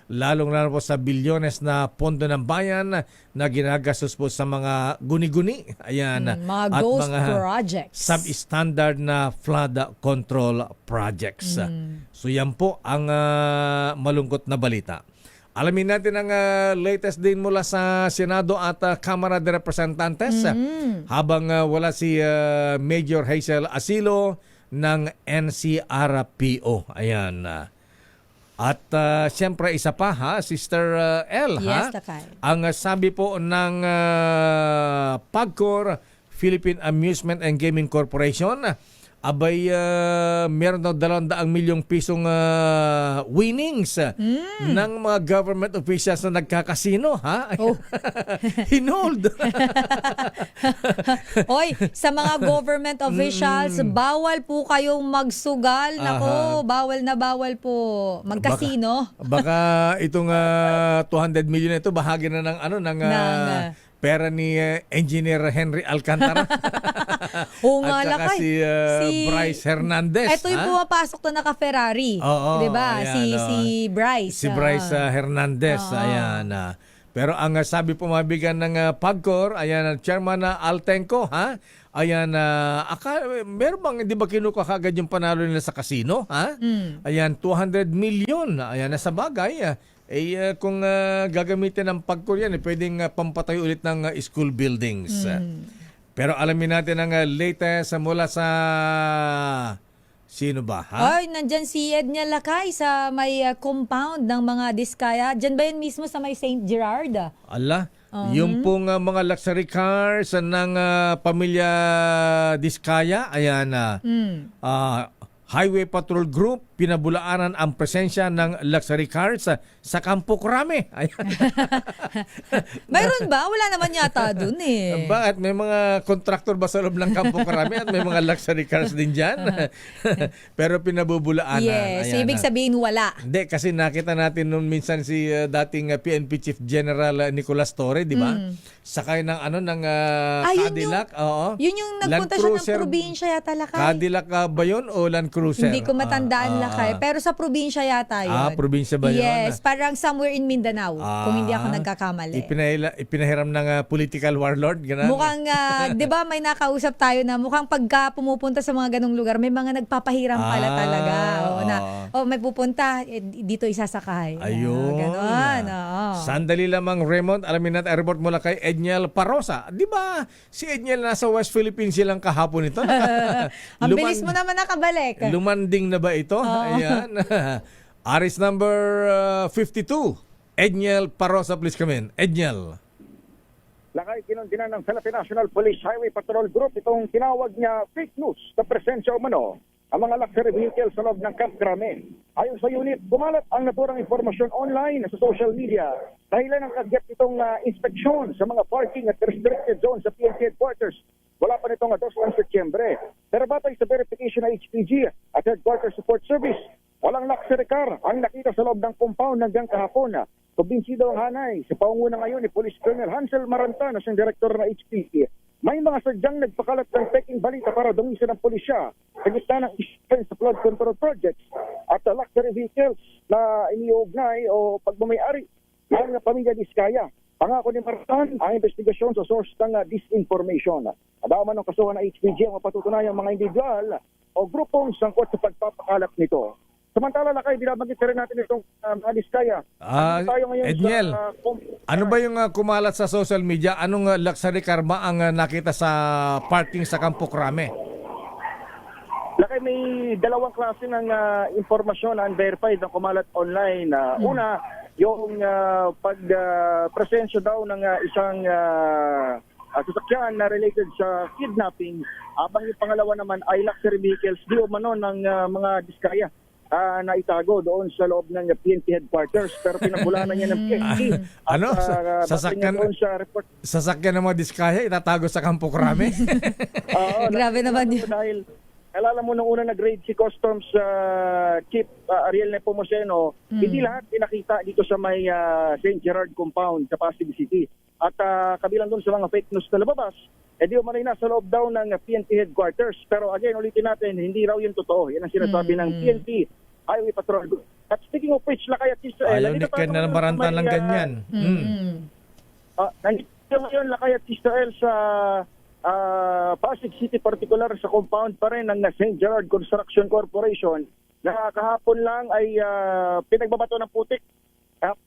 Lalong-lalo po sa bilyones na pondo ng bayan na ginagastos po sa mga guni-guni. Ayan. Mga at ghost mga projects. Substandard na flood control projects. So yan po ang malungkot na balita. Alamin natin ang latest din mula sa Senado at Kamara de Representantes habang wala si Major Hazel Asilo ng NCRPO. Ayan. At siyempre isa pa Sister L Yes, lakay. ang sabi po ng PAGCOR, Philippine Amusement and Gaming Corporation, abay meron daw 200 milyong pisong winnings ng mga government officials na nagkakasino. Hinold. Oy, sa mga government officials, bawal po kayong magsugal. Nako, bawal na bawal po magkasino. Baka itong 200 million na ito bahagi na ng pera ni Engineer Henry Alcantara. Oo At nga, saka lakay. si Bryce Hernandez. Ito yung pumapasok to naka-Ferrari. Oo, diba? ayan, Si Bryce. Si Bryce Hernandez. Ayan. Pero ang sabi po mabigan ng PAGCOR, ayan, Chairman Altenco, ayan, meron bang, di ba kinuha kagad yung panalo nila sa casino? Ayan, 200 million. Ayan, nasa bagay. Kung gagamitin ng PAGCOR yan, pwedeng pampatay ulit ng school buildings. Pero alamin natin ang latest mula sa sino ba? Ay, nandyan si Ednya Lakay sa may compound ng mga Diskaya. Diyan ba yun mismo sa may St. Gerard? Ala, yung pong mga luxury cars ng pamilya Diskaya, ayan, Highway Patrol Group, pinabulaanan ang presensya ng luxury cars sa Campo Crame. Mayroon ba? Wala naman yata dun eh. Bakit? May mga contractor ba sa loob ng Campo Crame at may mga luxury cars din dyan? Pero pinabubulaanan. Yes, so ibig sabihin wala. Hindi, kasi nakita natin noon minsan si dating PNP Chief General Nicolas Torre, di ba? Sakay ng Cadillac. Yun yung nagpunta siya ng probinsya yata, Lakay. Cadillac ba yun o Land Cruiser? Hindi ko matandaan, Lakay. Pero sa probinsya yata yun. Probinsya ba yun? Yes, parang somewhere in Mindanao, kung hindi ako nagkakamali. Ipinahiram ng political warlord, gano'n? Mukhang, di ba may nakausap tayo na mukhang pagka pumupunta sa mga ganong lugar, may mga nagpapahiram pala talaga. May pupunta, dito isasakay. Ayun. Ganon. Sandali lamang, Raymond. Alamin natin, report mula kay Edniel Parosa. Di ba si Edniel nasa West Philippines silang kahapon ito? Ang bilis mo naman nakabalik. Lumanding na ba ito? Ayan. Aris number 52. Edniel Parosa, please come in. Edniel. Lakay, kinundinan ng Philippine National Police Highway Patrol Group itong tinawag niya fake news na presensya umano ang mga luxury vehicles sa loob ng Camp Crame. Ayon sa unit, kumalat ang naturang impormasyon online sa social media dahilan ng kagyat itong inspeksyon sa mga parking at restricted zone sa PNP headquarters. Wala pa nitong 2 ng Setyembre. Pero batay sa verification ng HPG at Headquarters Support Service, walang luxury car ang nakita sa loob ng compound hanggang kahapon. Kumbinsido ang hanay sa paunguna ngayon ni Police Colonel Hansel Maranta na siyang direktor ng HPG. May mga sadyang nagpakalat ng peking balita para dungisan ng pulisya sa gitna ng issue sa flood control projects at luxury vehicles na iniugnay o pagmamayari ng pamilya Diskaya. Pangako ni Martan ang investigasyon sa source ng disinformation. Adaman ng kasuhan ng HPG ang mapatutunayang mga individual o grupong sangkot sa pagpapakalat nito. Samantala, Lakay, binabanggit rin natin itong mga Diskaya. Edniel, ano ba yung kumalat sa social media? Anong luxury car ba ang nakita sa parking sa Campo Crame? Lakay, may dalawang klase ng informasyon na unverified na kumalat online. Una, yung pag-presensya daw ng isang sasakyan na related sa kidnapping. Habang yung pangalawa naman ay luxury vehicles di umano ng mga Diskaya na itago doon sa loob ng PNP headquarters, pero pinabulanan niya ng PNP. Ano? Sasakyan ng mga Diskaya itatago sa Campo Crame? Grabe naman yun. Dahil alala mo nung una nag-raid si Customs Chief Ariel Nepomuceno, hindi lahat pinakita dito sa may St. Gerard compound sa Pasig City. At kabilang doon sa mga fake news na lababas, di umanay na sa loob daw ng PNP headquarters. Pero again, ulitin natin, hindi raw yun totoo. Yan ang sinasabi ng PNP Highway Patrol Group. At speaking of which, Lakay at Israel, ayaw ni Ken na Maranta ng ganyan. Nandito ngayon, Lakay at Israel sa Pasig City, particular sa compound pa rin ng St. Gerard Construction Corporation na kahapon lang ay pinagbabato ng putik at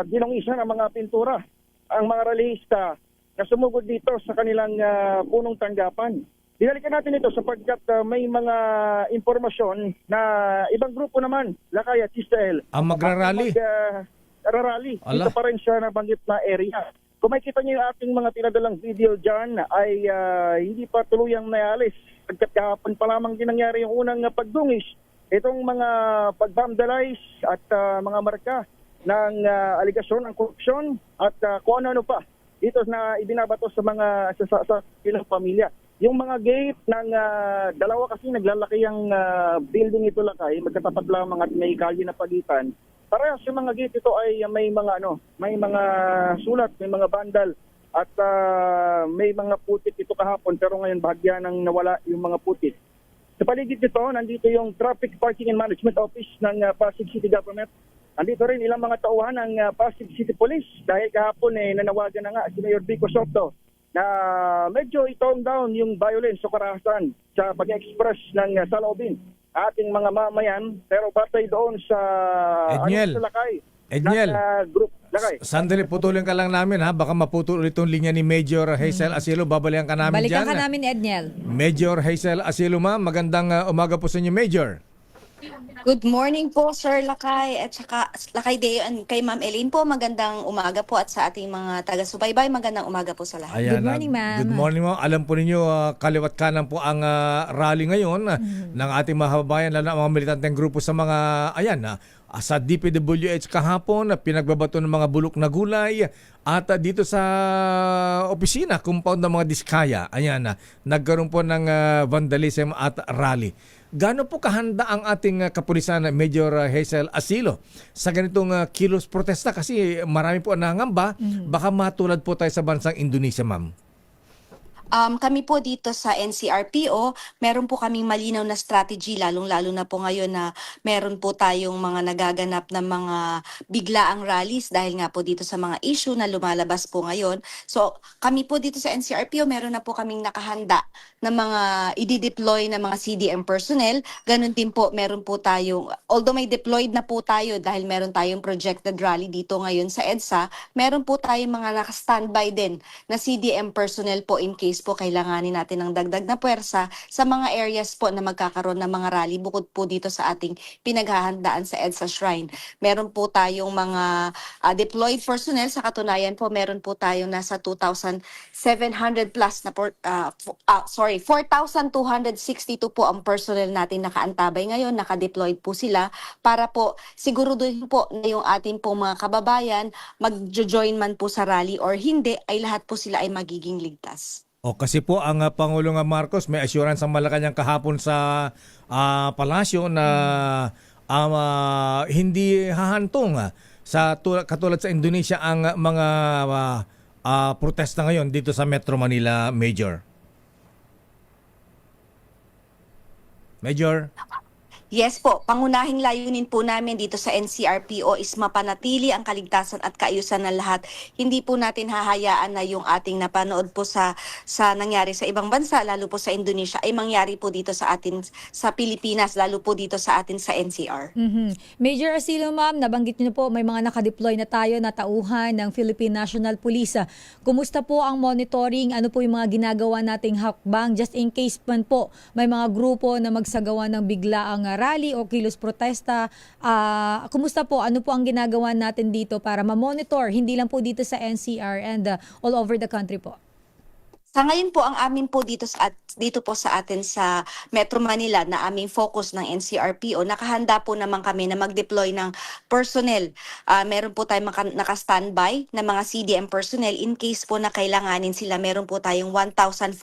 dinungisan ang mga pintura, ang mga relihista na sumugod dito sa kanilang punong tanggapan. Dinalikan natin ito sapagkat may mga impormasyon na ibang grupo naman, Lakay at Israel, ang magrarally. Rally. Dito pa rin siya nabanggit na area. Kung makikita niyo yung ating mga pinadalang video dyan ay hindi pa tuluyang naalis. Pagkat kahapon pa lamang din nangyari yung unang pagdungis. Itong mga pag-vandalize at mga marka ng aligasyon ng korupsyon at kung ano pa. Dito na ibinabato sa mga sa ilang pamilya. Yung mga gate ng dalawa kasi naglalaki ang building ito, Lakay, magkatapat lamang at may kalye na pagitan. Parehas yung mga gate ito ay may mga may mga sulat, may mga bandal at may mga putik ito kahapon pero ngayon bahagya nang nawala yung mga putik. Sa paligid nito, nandito yung Traffic Parking and Management Office ng Pasig City Government. Nandito rin ilang mga tauhan ng Pasig City Police dahil kahapon nanawagan na nga si Mayor Vico Soto na medyo i-tone down yung violence o karahasan sa pag-express ng saloobin ating mga mamayan, pero batay doon sa Edniel, group. Lakay. Sandali, putulin ka lang namin ha. Baka maputol ulit itong linya ni Major Hazel Asilo. Babalikan ka namin Balikan dyan. ka namin, Edniel. Major Hazel Asilo, ma'am. Magandang umaga po sa inyo, Major. Good morning po, Sir Lakay, at saka Lakay Deo, and kay Ma'am Elaine po, magandang umaga po, at sa ating mga taga-subaybay, magandang umaga po sa lahat. Ayan, Good morning, ma'am. Good morning, ma'am. Alam po ninyo, kaliwat kanan po ang rally ngayon ng ating mga kababayan, lalo ang mga militanteng grupo sa mga, sa DPWH kahapon, pinagbabato ng mga bulok na gulay, at dito sa opisina, compound ng mga Diskaya, nagkaroon po ng vandalism at rally. Gaano po kahanda ang ating kapulisan, Major Hazel Asilo, sa ganitong kilos protesta? Kasi marami po ang nangamba, baka matulad po tayo sa bansang Indonesia, ma'am. Kami po dito sa NCRPO, meron po kaming malinaw na strategy, lalong-lalo na po ngayon na meron po tayong mga nagaganap na mga biglaang rallies dahil nga po dito sa mga issue na lumalabas po ngayon. So kami po dito sa NCRPO, meron na po kaming nakahanda na mga i-deploy na mga CDM personnel. Ganun din po, meron po tayong, although may deployed na po tayo dahil meron tayong projected rally dito ngayon sa EDSA, meron po tayong mga naka-standby din na CDM personnel po in case rallies po, kailanganin natin ng dagdag na puwersa sa mga areas po na magkakaroon ng mga rally bukod po dito sa ating pinaghahandaan sa EDSA Shrine. Meron po tayong mga deployed personnel. Sa katunayan po, meron po tayong nasa 2,700 plus na 4,262 po ang personnel natin nakaantabay ngayon, nakadeployed po sila para po siguruduhin po na yung ating pong mga kababayan mag-join man po sa rally or hindi, ay lahat po sila ay magiging ligtas. O kasi po ang Pangulong Marcos may assurance ang Malacanang kahapon sa palasyo na hindi hahantong sa katulad sa Indonesia ang mga protesta ngayon dito sa Metro Manila, Major. Yes po, pangunahing layunin po namin dito sa NCRPO is mapanatili ang kaligtasan at kaayusan ng lahat. Hindi po natin hahayaan na yung ating napanood po sa nangyari sa ibang bansa, lalo po sa Indonesia, ay mangyari po dito sa atin sa Pilipinas, lalo po dito sa atin sa NCR. Major Asilo, ma'am, nabanggit niyo po may mga nakadeploy na tayo na tauhan ng Philippine National Police. Kumusta po ang monitoring? Ano po yung mga ginagawa nating hakbang just in case man po may mga grupo na magsagawa ng biglaang rally o kilos protesta? Kumusta po? Ano po ang ginagawa natin dito para ma-monitor, hindi lang po dito sa NCR and all over the country po? Sa ngayon po, ang amin po dito po sa atin sa Metro Manila na aming focus ng NCRPO, nakahanda po naman kami na mag-deploy ng personnel. Meron po tayong naka-standby na mga CDM personnel in case po na kailanganin sila. Meron po tayong 1,400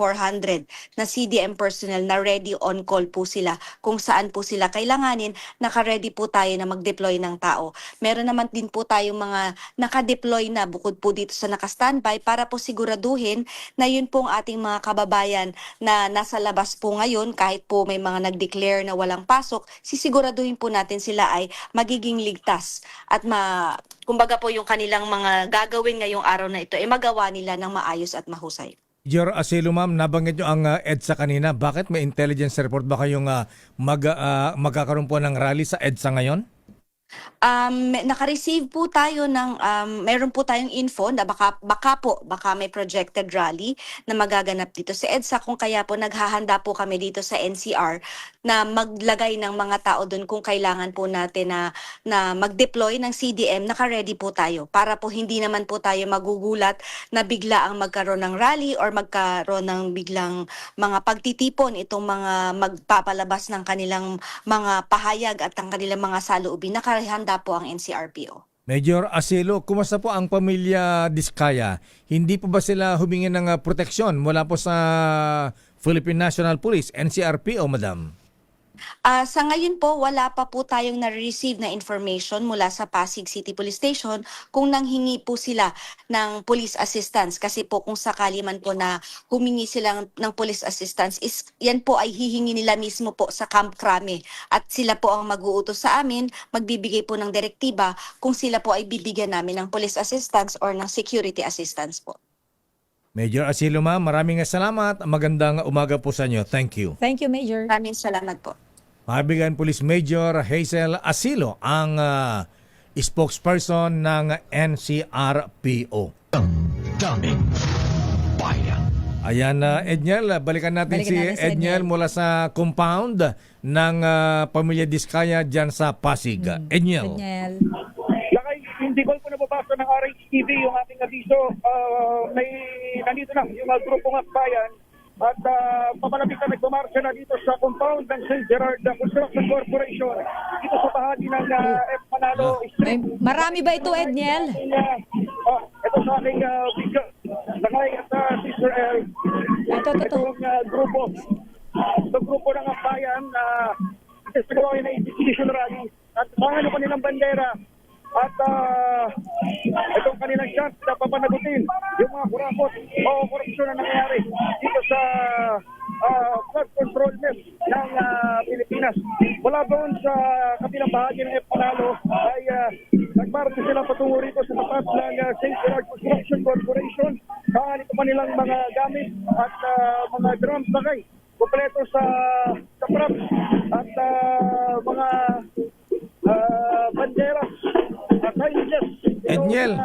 na CDM personnel na ready on call po sila. Kung saan po sila kailanganin, naka-ready po tayo na mag-deploy ng tao. Meron naman din po tayong mga naka-deploy na bukod po dito sa naka-standby para po siguraduhin na yun po ang ating mga kababayan na nasa labas po ngayon, kahit po may mga nag-declare na walang pasok, sisiguraduhin po natin sila ay magiging ligtas at kumbaga po yung kanilang mga gagawin ngayong araw na ito ay magawa nila ng maayos at mahusay. Major Asilo, ma'am, nabanggit nyo ang EDSA kanina. Bakit may intelligence report ba kayong magkakaroon po ng rally sa EDSA ngayon? Naka-receive po tayo ng meron po tayong info na baka may projected rally na magaganap dito sa EDSA, kung kaya po naghahanda po kami dito sa NCR na maglagay ng mga tao doon kung kailangan po natin na mag-deploy ng CDM. Naka-ready po tayo para po hindi naman po tayo magugulat na bigla ang magkaroon ng rally or magkaroon ng biglang mga pagtitipon itong mga magpapalabas ng kanilang mga pahayag at ang kanilang mga saloobin. Handa po ang NCRPO. Major Asilo, kumusta po ang pamilya Diskaya? Hindi po ba sila humingi ng proteksyon mula po sa Philippine National Police, NCRPO, madam? Sa ngayon po, wala pa po tayong na-receive na information mula sa Pasig City Police Station kung nanghingi po sila ng police assistance. Kasi po kung sakali man po na humingi sila ng police assistance, yan po ay hihingi nila mismo po sa Camp Crame. At sila po ang mag-uutos sa amin, magbibigay po ng direktiba kung sila po ay bibigyan namin ng police assistance or ng security assistance po. Major Asilo, ma'am, maraming salamat. Magandang umaga po sa inyo. Thank you. Thank you, Major. Maraming salamat po. Kaibigan Police Major Hazel Asilo, ang spokesperson ng NCRPO. Daming bayan. Ayan, Edniel, balikan natin si Edniel mula sa compound ng pamilya Diskaya dyan sa Pasig. Edniel. Lakay, hindi ko po nababasa ng RHTV yung ating abiso. Nandito na yung grupong Akbayan. At papalapit na nagmamarcha na dito sa compound ng St. Gerard Construction Corporation dito sa bahagi ng F. Manalo Street. Marami ba ito, Edniel? Ito sa aking video. Lakay at Sister L. Itong grupo. Itong grupo ng Akbayan na isagawa na institution rally at mga kanilang bandera. At itong kanilang chance na papanagutin yung mga kurapot o korupsyon na nangyayari dito sa flood control mess ng Pilipinas. Mula doon sa kabilang bahagi ng F. Manalo ay nagmarcha sila patungo rito sa tapat ng St. Gerard Construction Corporation. Ito pa nilang mga gamit at mga drums lakay. Kompleto sa props at mga bandera. Edniel,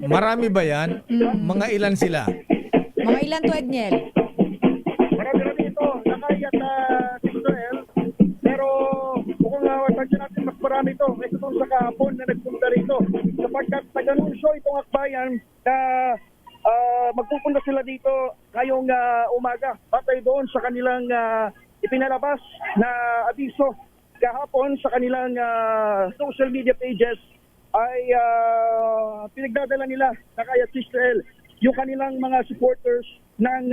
marami ba yan? Mga ilan sila? Mga ilan to, Edniel? Nag-anunsyo itong akbayan na magpupunta sila dito ngayong umaga. Batay doon sa kanilang ipinalabas na abiso kahapon sa kanilang social media pages ay pinagdadala nila na kaya Sister El yung kanilang mga supporters ng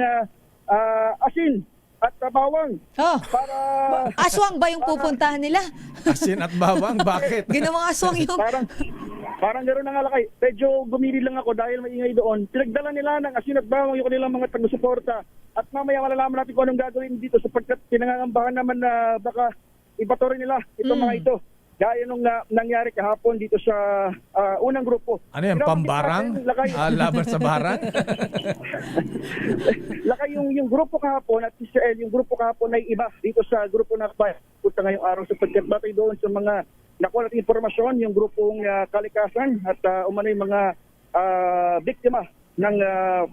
asin at bawang. Para Aswang ba yung pupuntahan nila? Asin at bawang, bakit? Ginawang aswang yung... Parang gano'n na nga lakay. Medyo gumili lang ako dahil maingay doon. Pinagdala nila ng asin at bawang yung kanilang mga taga-suporta. At mamaya malalaman natin kung anong gagawin dito sapagkat pinangangambahan naman na baka ibato rin nila itong mga ito. Gaya nung nangyari kahapon dito sa unang grupo. Ano yan, pambarang? Laban sa barang? Lakay yung grupo kahapon at Israel, yung grupo kahapon ay iba dito sa grupo na akbayan. Punta ngayong araw sa pagkatbatay doon sa mga nakuha natin informasyon, yung grupong kalikasan at umano yung mga biktima ng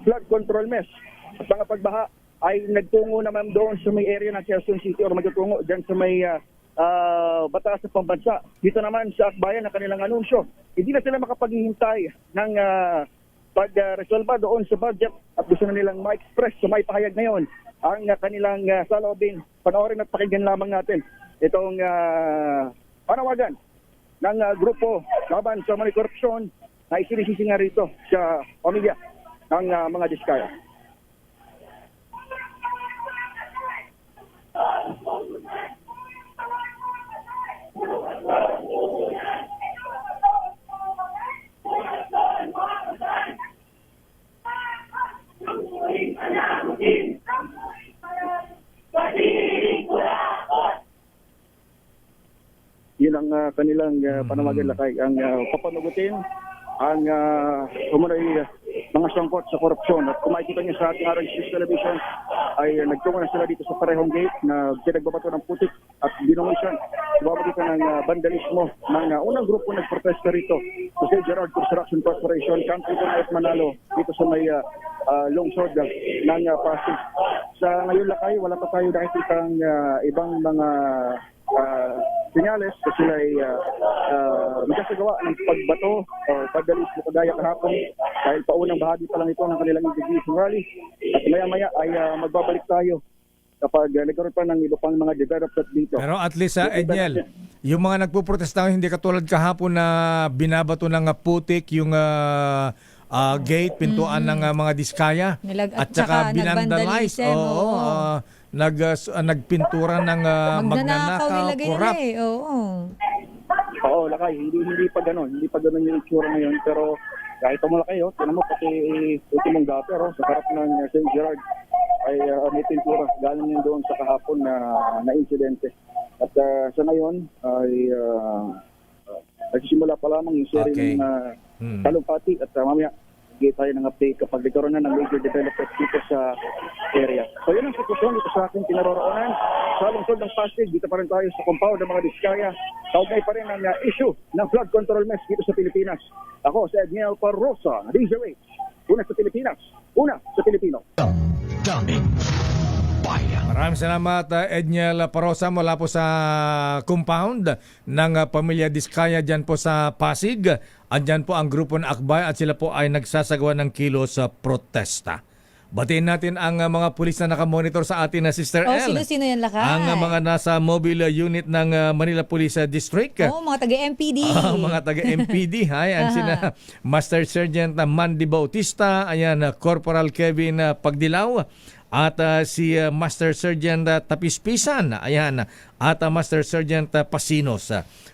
flood control mess at mga pagbaha ay nagtungo naman doon sa may area ng Quezon City o magtutungo dyan sa may batas sa pambansa. Dito naman sa akbayan na kanilang anunsyo, hindi na sila makapaghihintay ng pag-resolva doon sa budget at gusto na nilang ma-express sa may pahayag ngayon ang kanilang saloobin. Panoorin at pakinggan lamang natin itong panawagan ng grupo laban sa money corruption na isinisisi nga rito sa pamilya ng mga Diskaya. Yun ang kanilang panawagan lakay, ang papanugutin ang mga sangkot sa korupsyon. At kung makikita niyo sa ating RNC television ay nagtungo na sila dito sa parehong gate na pinagbabato ng putik at dinungisan. Babagitan ng vandalismo ng unang grupo nagprotesta rito sa St. Gerard Construction Corporation, Country Connect Manalo, dito sa may lungsod ng Pasig. Sa ngayon lakay, wala pa tayo nakikitang ibang mga senyales kasi sila ay magkasagawa ng pagbato o pagdalismo kagaya kahapon dahil paunang bahagi pa lang ito ng kanilang indignation rally at maya-maya ay magbabalik tayo kapag nagkaroon pa ng iba pang mga development dito. Pero at least, Edniel, yung mga nagpuprotesta hindi katulad kahapon na binabato ng putik yung gate, pintuan ng mga Diskaya at saka binandalize. Nagpintura ng magnanakaw, korap. Oo, lakay, hindi pa gano'n. Hindi pa gano'n yung itsura ngayon. Pero kahit mo lakay, tinan mo pati ultimong gutter sa harap ng St. Gerard ay may pintura. Galing yun doon sa kahapon na insidente. At sa ngayon ay nagsisimula pa lamang yung series ng talumpati at mamaya bigay tayo ng update kapag nagkaroon na ng major development dito sa area. So yun ang sitwasyon dito sa ating pinaroroonan. Sa lungsod ng Pasig, dito pa rin tayo sa compound ng mga Diskaya. Kaugnay pa rin ang issue ng flood control mess dito sa Pilipinas. Ako si Edniel Parrosa, DZRH. Una sa Pilipinas, una sa Pilipino. Damdamin Bayan. Maraming salamat, Edniel Parrosa, mula po sa compound ng pamilya Diskaya dyan po sa Pasig. Andyan po ang grupo ng Akbay at sila po ay nagsasagawa ng kilos sa protesta. Batiin natin ang mga pulis na nakamonitor sa atin na Sister L. Sino-sino yan lakay? Ang mga nasa mobile unit ng Manila Police District. Mga taga-MPD. Mga taga-MPD. Ayan, sina Master Sergeant Mandy Bautista, ayan, Corporal Kevin Pagdilaw, at si Master Sergeant Tapispisan, ayan, at Master Sergeant Pasinos.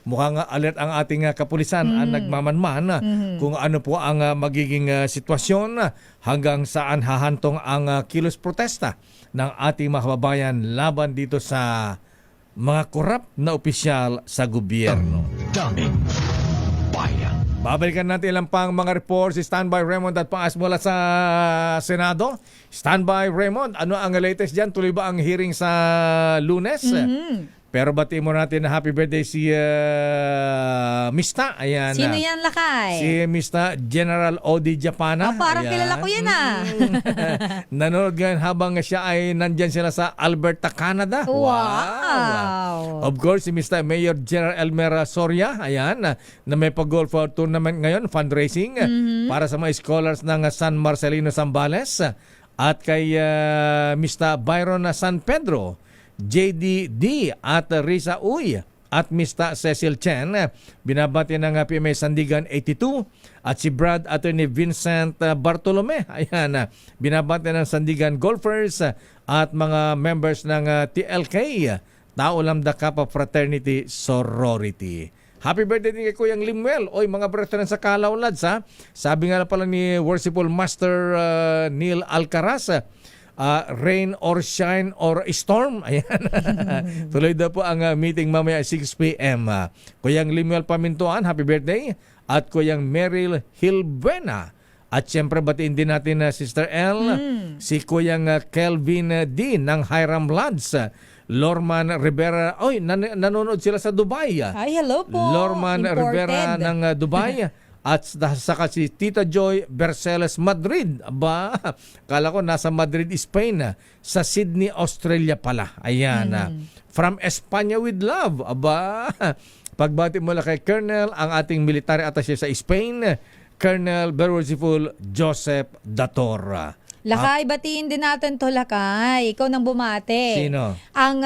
Mukhang alert ang ating kapulisan ang nagmamanman kung ano po ang magiging sitwasyon hanggang saan hahantong ang kilos protesta ng ating mga kababayan laban dito sa mga korap na opisyal sa gobyerno. Damdamin Bayan. Babalikan natin ilang pang mga reports. Standby Raymond at Paas mula sa Senado. Standby Raymond, ano ang latest dyan? Tuloy ba ang hearing sa Lunes? Pero batiin mo natin na happy birthday si Mista. Ayan. Sino yan, Lakay? Si Mista General Odi Japana. Parang Ayan. kilala ko yan Nanonood ngayon habang siya ay nandyan sila sa Alberta, Canada. Wow! Of course, si Mr. Mayor General Elmer Soria, ayan, na may pag-golf tournament ngayon, fundraising para sa mga scholars ng San Marcelino Zambales at kay Mr. Byron San Pedro, JDD at Risa Uy at Mr. Cecil Chen, binabati ng PMA Sandigan 82 at si Brad Attorney Vincent Bartolome, ayan, binabati ng Sandigan Golfers at mga members ng TLK, Tao Lambda Kappa Fraternity Sorority. Happy birthday din kay Kuyang Limuel. Oy, mga brethren sa Kalaw Lads, ha? Sabi nga pala ni Worshipful Master Neil Alcaraz, rain or shine or storm. Ayan. Tuloy daw po ang meeting mamaya 6 p.m. Kuyang Limuel Pamintuan, happy birthday. At Kuyang Meryl Hilbuena. At syempre batiin din natin Sister L, si Kuyang Kelvin D ng Hiram Lads. Lorman Rivera, oy, nanonood sila sa Dubai. Ay, hello po. Lorman Imported. Rivera ng Dubai. At saka si Tita Joy Berceles Madrid. Aba, kala ko nasa Madrid, Spain. Sa Sydney, Australia pala. Ayan. From Espanya with love. Aba, pagbati mula kay Colonel, ang ating military attaché sa Spain, Colonel Berworshipful Joseph Dator. Lakay, batiin din natin to, Lakay. Ikaw nang bumate. Sino? Ang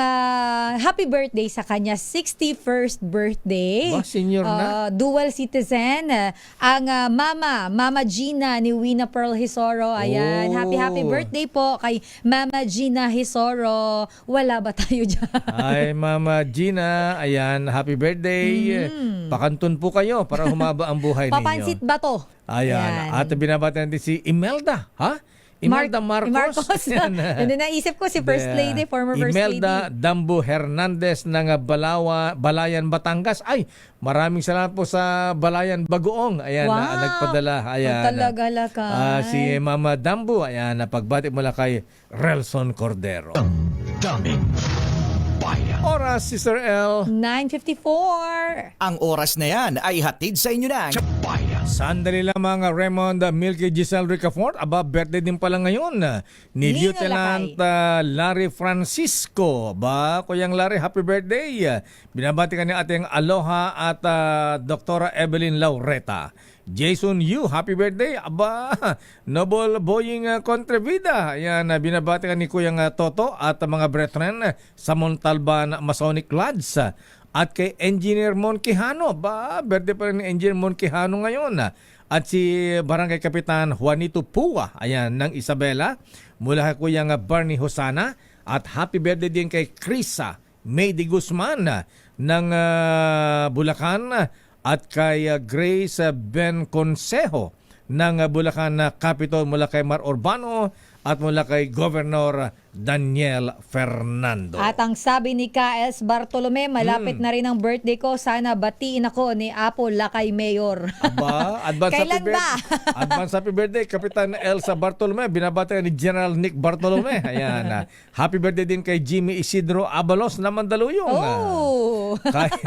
happy birthday sa kanya, 61st birthday. Ba, senior na? Dual citizen. Ang Mama Gina ni Wina Pearl Hisoro. Ayan, happy birthday po kay Mama Gina Hisoro. Wala ba tayo dyan? Ay, Mama Gina, ayan, happy birthday. Pakantun po kayo para humaba ang buhay ninyo. Papansit ba to? Ayan. At binabati natin si Imelda, ha? Imelda Marcos. Hindi naisip ko si First Lady, former First Lady. Imelda Dambu Hernandez ng Balayan, Batangas. Ay, maraming salamat po sa Balayan, Bagoong. Ayan, nagpadala. Ayan. Talaga, Lakay. Si Mama Dambu, ayan, pagbati mula kay Relson Cordero. Daming bayan. Oras, Sister L. 9:54. Ang oras na yan ay hatid sa inyo ng Bayan. Sandali lamang Raymond Milky Giselle Ricafort. Aba, birthday din pala ngayon ni Nino Lieutenant Larry Francisco. Ba, Kuyang Larry, happy birthday. Binabati ka niya ating Aloha at Dr. Evelyn Laureta. Jason Yu, happy birthday. Aba, Noble Boying Contrevida. Ayan, binabati ka ni Kuyang Toto at mga brethren sa Montalban Masonic Lads. At kay Engineer Mon Quijano, ba, birthday pa rin ni Engineer Mon Quijano ngayon. At si Barangay Kapitan Juanito Pua, ayan, ng Isabela, mula kay Kuyang Barney Hosana. At happy birthday din kay Krisa Maydi Guzman ng Bulacan. At kay Grace Ben Consejo ng Bulacan Capitol, mula kay Mar Urbano at mula kay Governor Daniel Fernando. At ang sabi ni K.S. Bartolome, malapit na rin ang birthday ko. Sana batiin ako ni Apo Lakay Mayor. Aba, advance Kailan happy birthday. Advance happy birthday, Kapitan Elsa Bartolome. Binabati ni General Nick Bartolome. Ayan. Happy birthday din kay Jimmy Isidro Abalos na Mandaluyong. Oh!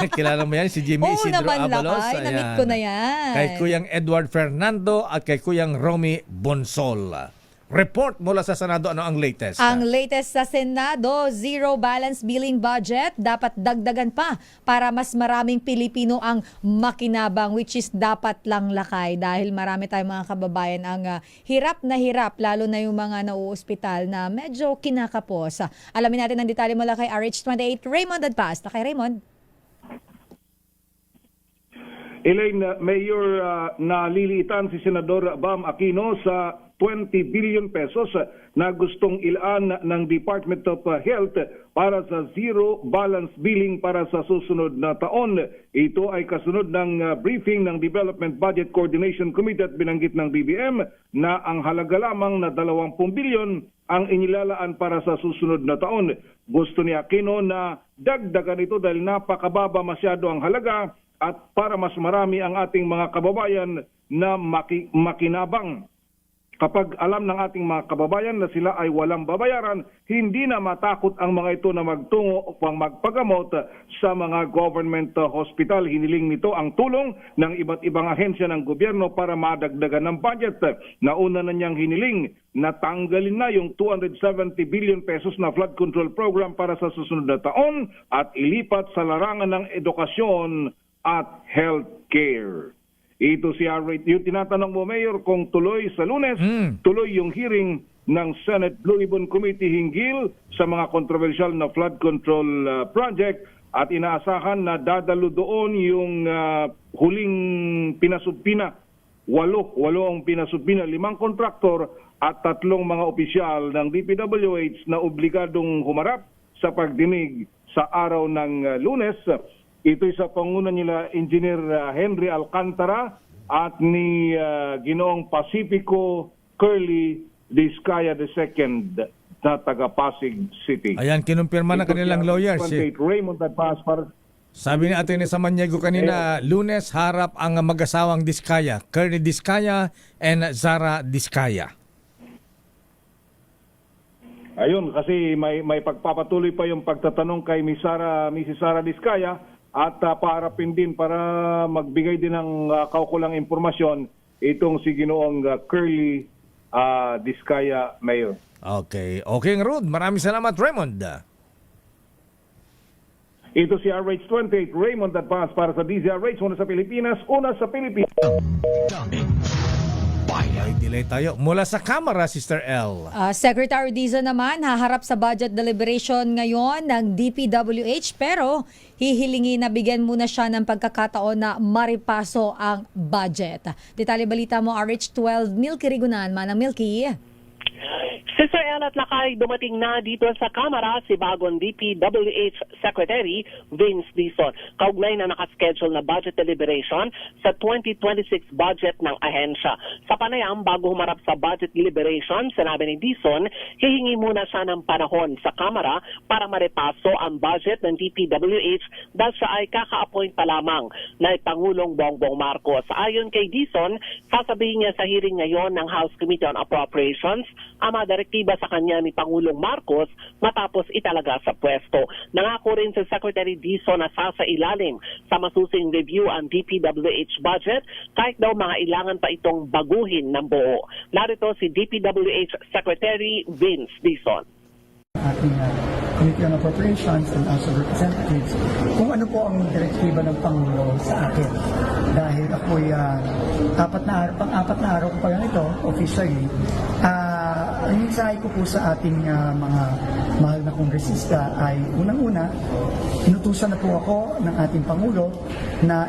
Kilala mo yan, si Jimmy Isidro naman, Abalos. Lakay. Namit ko na yan. Kay Kuyang Edward Fernando at kay Kuyang Romy Bonsol. Report mula sa Senado, ano ang latest? Ang latest sa Senado, zero balance billing budget. Dapat dagdagan pa para mas maraming Pilipino ang makinabang, which is dapat lang, Lakay. Dahil marami tayong mga kababayan ang hirap, lalo na yung mga nauospital na medyo kinakapos. Alamin natin ang detalye mula kay RH28, Raymond Adpas. Kay Raymond. Elaine, Mayor, nalilitan si Senador Bam Aquino sa 20 billion pesos na gustong ilaan ng Department of Health para sa zero balance billing para sa susunod na taon. Ito ay kasunod ng briefing ng Development Budget Coordination Committee at binanggit ng DBM na ang halaga lamang na 20 billion ang inilalaan para sa susunod na taon. Gusto ni Aquino na dagdagan ito dahil napakababa masyado ang halaga at para mas marami ang ating mga kababayan na makinabang. kapag alam ng ating mga kababayan na sila ay walang babayaran, hindi na matakot ang mga ito na magtungo upang magpagamot sa mga government hospital. Hiniling nito ang tulong ng iba't ibang ahensya ng gobyerno para madagdagan ng budget. Nauna na niyang hiniling na tanggalin na yung 270 billion pesos na flood control program para sa susunod na taon at ilipat sa larangan ng edukasyon at healthcare. Ito si R8. Yung tinatanong mo, Mayor, kung tuloy sa Lunes, tuloy yung hearing ng Senate Blue Ribbon Committee hinggil sa mga kontrobersyal na flood control project at inaasahan na dadalo doon yung huling pinasubpina. Walo ang pinasubpina, 5 kontraktor at 3 mga opisyal ng DPWH na obligadong humarap sa pagdinig sa araw ng Lunes. Ito'y sa panguna nila Engineer Henry Alcantara at ni Ginoong Pacifico Curly Discaya II na taga Pasig City. Ayan, kinumpirma ng kanilang lawyers. Raymond Advance para sabi ni Atty. Samaniego kanina, Lunes harap ang mag-asawang Discaya, Curly Discaya and Zara Discaya. Ayun, kasi may pagpapatuloy pa yung pagtatanong kay Mrs. Sara Discaya at paharapin din para magbigay din ng kaukulang impormasyon itong si Ginoong Curly Discaya, Mayor. Okay, Rod. Maraming salamat, Raymond. Ito si RH28, Raymond Advance para sa DZRH, una sa Pilipinas, una sa Pilipinas. May delay tayo. Mula sa Kamara, Sister L. Secretary Dizon naman haharap sa budget deliberation ngayon ng DPWH pero hihilingi na bigyan muna siya ng pagkakataon na maripaso ang budget. Detalye balita mo, RH12, Milky Rigunan. Manang Milky. Sister El at Lakay, dumating na dito sa Kamara si bagong DPWH Secretary Vince Dizon. Kaugnay na nakaschedule na budget deliberation sa 2026 budget ng ahensya. Sa panayam, bago humarap sa budget deliberation, sinabi ni Dizon, hihingi muna siya ng panahon sa Kamara para maripaso ang budget ng DPWH dahil siya ay kaka-appoint pa lamang na Pangulong Bongbong Marcos. Ayon kay Dizon, sasabihin niya sa hearing ngayon ng House Committee on Appropriations ang mga direktiba sa kanya ni Pangulong Marcos matapos italaga sa pwesto. Nangako rin si Secretary Dizon na sasailalim sa masusing review ang DPWH budget kahit daw mga ilangan pa itong baguhin ng buo. Narito si DPWH Secretary Vince Dizon. Ating Committee on Appropriations and House of Representatives kung ano po ang direktiba ng Pangulo sa akin. Dahil ako'y apat na araw ko pa lang ito, officially, ang mensahe ko po sa ating mga mahal na kongresista ay unang-una, inutusan na po ako ng ating Pangulo na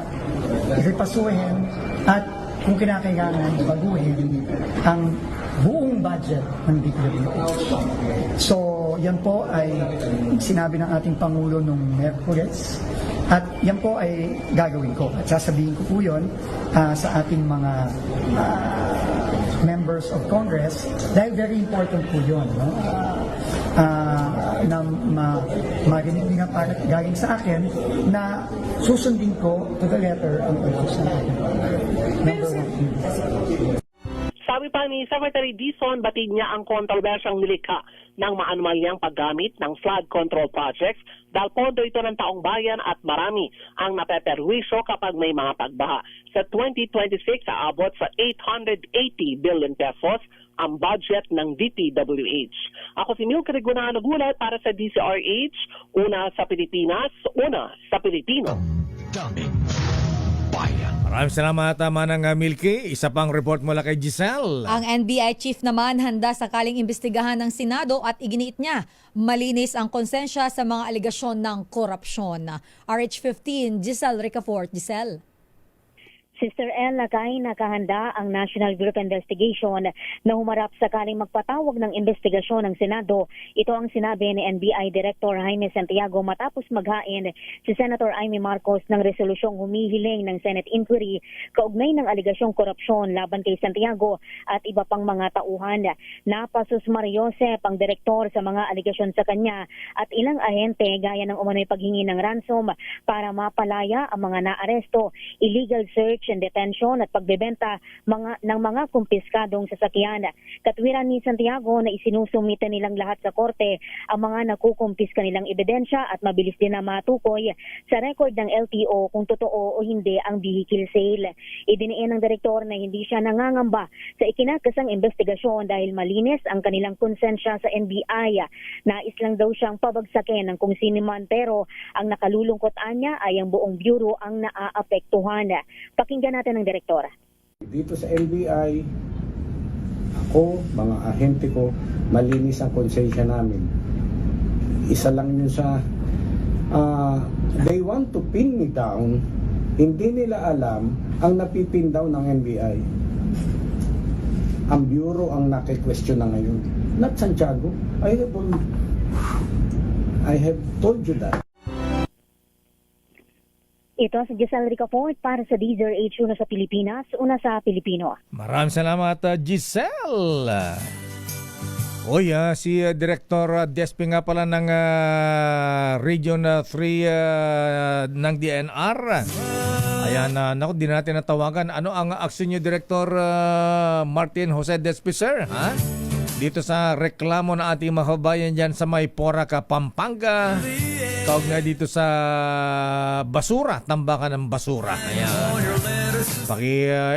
repasuhin at kung kinakailangan baguhin ang buong budget ng DPWH. So, yan po ay sinabi ng ating Pangulo nung Merkules at yan po ay gagawin ko. At sasabihin ko po yun sa ating mga members of Congress dahil very important po yun. No? Na marinig nga galing sa akin na susundin ko to the letter ang utos ng ating Number 1. Sabi pa ni Secretary Dizon, batid niya ang kontrobersyang nilikha ng maanumalyang paggamit ng flood control projects dahil pondo ito ng taong bayan at marami ang napeperwisyo kapag may mga pagbaha. Sa 2026, aabot sa 880 billion pesos ang budget ng DPWH. Ako si Milky Rigunan, nagulat para sa DZRH, una sa Pilipinas, una sa Pilipino. Maraming salamat, Manang Milky. Isa pang report mula kay Giselle. Ang NBI chief naman handa sakaling imbestigahan ng Senado at iginiit niya malinis ang konsensya sa mga aligasyon ng korupsyon. RH15, Giselle Ricafort. Giselle. Sister El, nakahanda ang National Bureau of Investigation na humarap sakaling magpatawag ng investigasyon ng Senado. Ito ang sinabi ni NBI Director Jaime Santiago matapos maghain si Senator Amy Marcos ng resolusyong humihiling ng Senate inquiry kaugnay ng aligasyong korupsyon laban kay Santiago at iba pang mga tauhan. Napasus Mariosep ang direktor sa mga aligasyon sa kanya at ilang ahente gaya ng umano'y paghingi ng ransom para mapalaya ang mga naaresto, illegal search in detention at pagbebenta ng mga kumpiskadong sasakyan. Katwiran ni Santiago na isinusumite nilang lahat sa korte ang mga nakukumpiska nilang ebidensya at mabilis din na matukoy sa record ng LTO kung totoo o hindi ang vehicle sale. Idiniin ng direktor na hindi siya nangangamba sa ikinakasang investigasyon dahil malinis ang kanilang konsensya sa NBI. Nais lang daw siyang pabagsakin ng kung sino man, pero ang nakalulungkot anya ay ang buong bureau ang naaapektuhan. Pakinggan natin ang direktor. Dito sa NBI, ako, mga ahente ko, malinis ang konsensya namin. Isa lang yun sa they want to pin me down. Hindi nila alam ang napipin down ng NBI. Ang bureau ang naki-question na ngayon. Not Santiago. I have told you that. Ito si Giselle Ricafort para sa DZRH, una sa Pilipinas, una sa Pilipino. Maraming salamat, Giselle. Oy, si Director Despi nga pala ng Region 3 ng DNR. Ayan, naku, di natin natawagan. Ano ang aksyon niyo, Director Martin Jose Despi, sir? Ha? Dito sa reklamo na ating mga kabayan dyan sa may Porac, Pampanga. Kaugnay dito sa basura, tambakan ng basura. Ayan.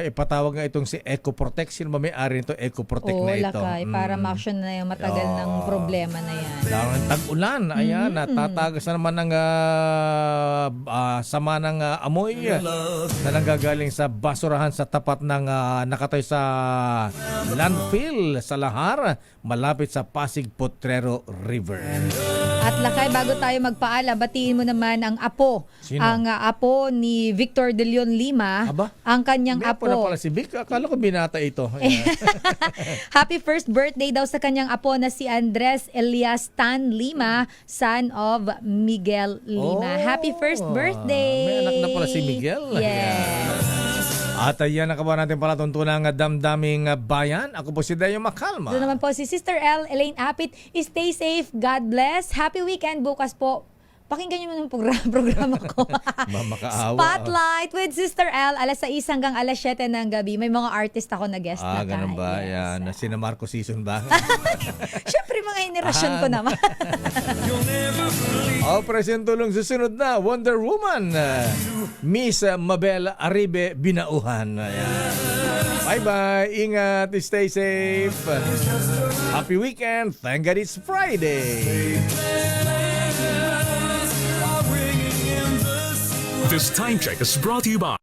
Ipatawag nga itong si EcoProtect. Sino ba may-ari nito? EcoProtect na ito. Lakay, para ma-action na yung matagal ng problema na yan. Lalo ng tag-ulan. Ayan, natatagas na naman ng sama ng amoy na nanggagaling sa basurahan sa tapat ng nakatayo sa landfill sa Lahar, malapit sa Pasig Potrero River. At Lakay, bago tayo magpaalam, batiin mo naman ang apo. Sino? Ang apo ni Victor De Leon Lima. Aba? Ang kanyang May apo. na pala si Vic. Akala ko binata ito. Happy first birthday daw sa kanyang apo na si Andres Elias Tan Lima, son of Miguel Lima. Happy first birthday! May anak na pala si Miguel. Yes. At ayan, nakabawa natin pala tuntunang damdaming bayan. Ako po si Dayo Macalma. Doon naman po si Sister L. Elaine Apit. Stay safe. God bless. Happy weekend. Bukas po, pakinggan niyo yung programa ko. Makaawa. Spotlight with Sister L. Alas 6 hanggang alas 7 ng gabi. May mga artist ako na guest na ganun ba? Yes. Yan. Sina Marco Season ba? Siyempre, mga henerasyon ko naman. Operasyon Tulong susunod na, Wonder Woman. Miss Mabel Aribe Binauhan. Ayan. Bye-bye. Ingat. Stay safe. Happy weekend. Thank God it's Friday. This time check is brought to you by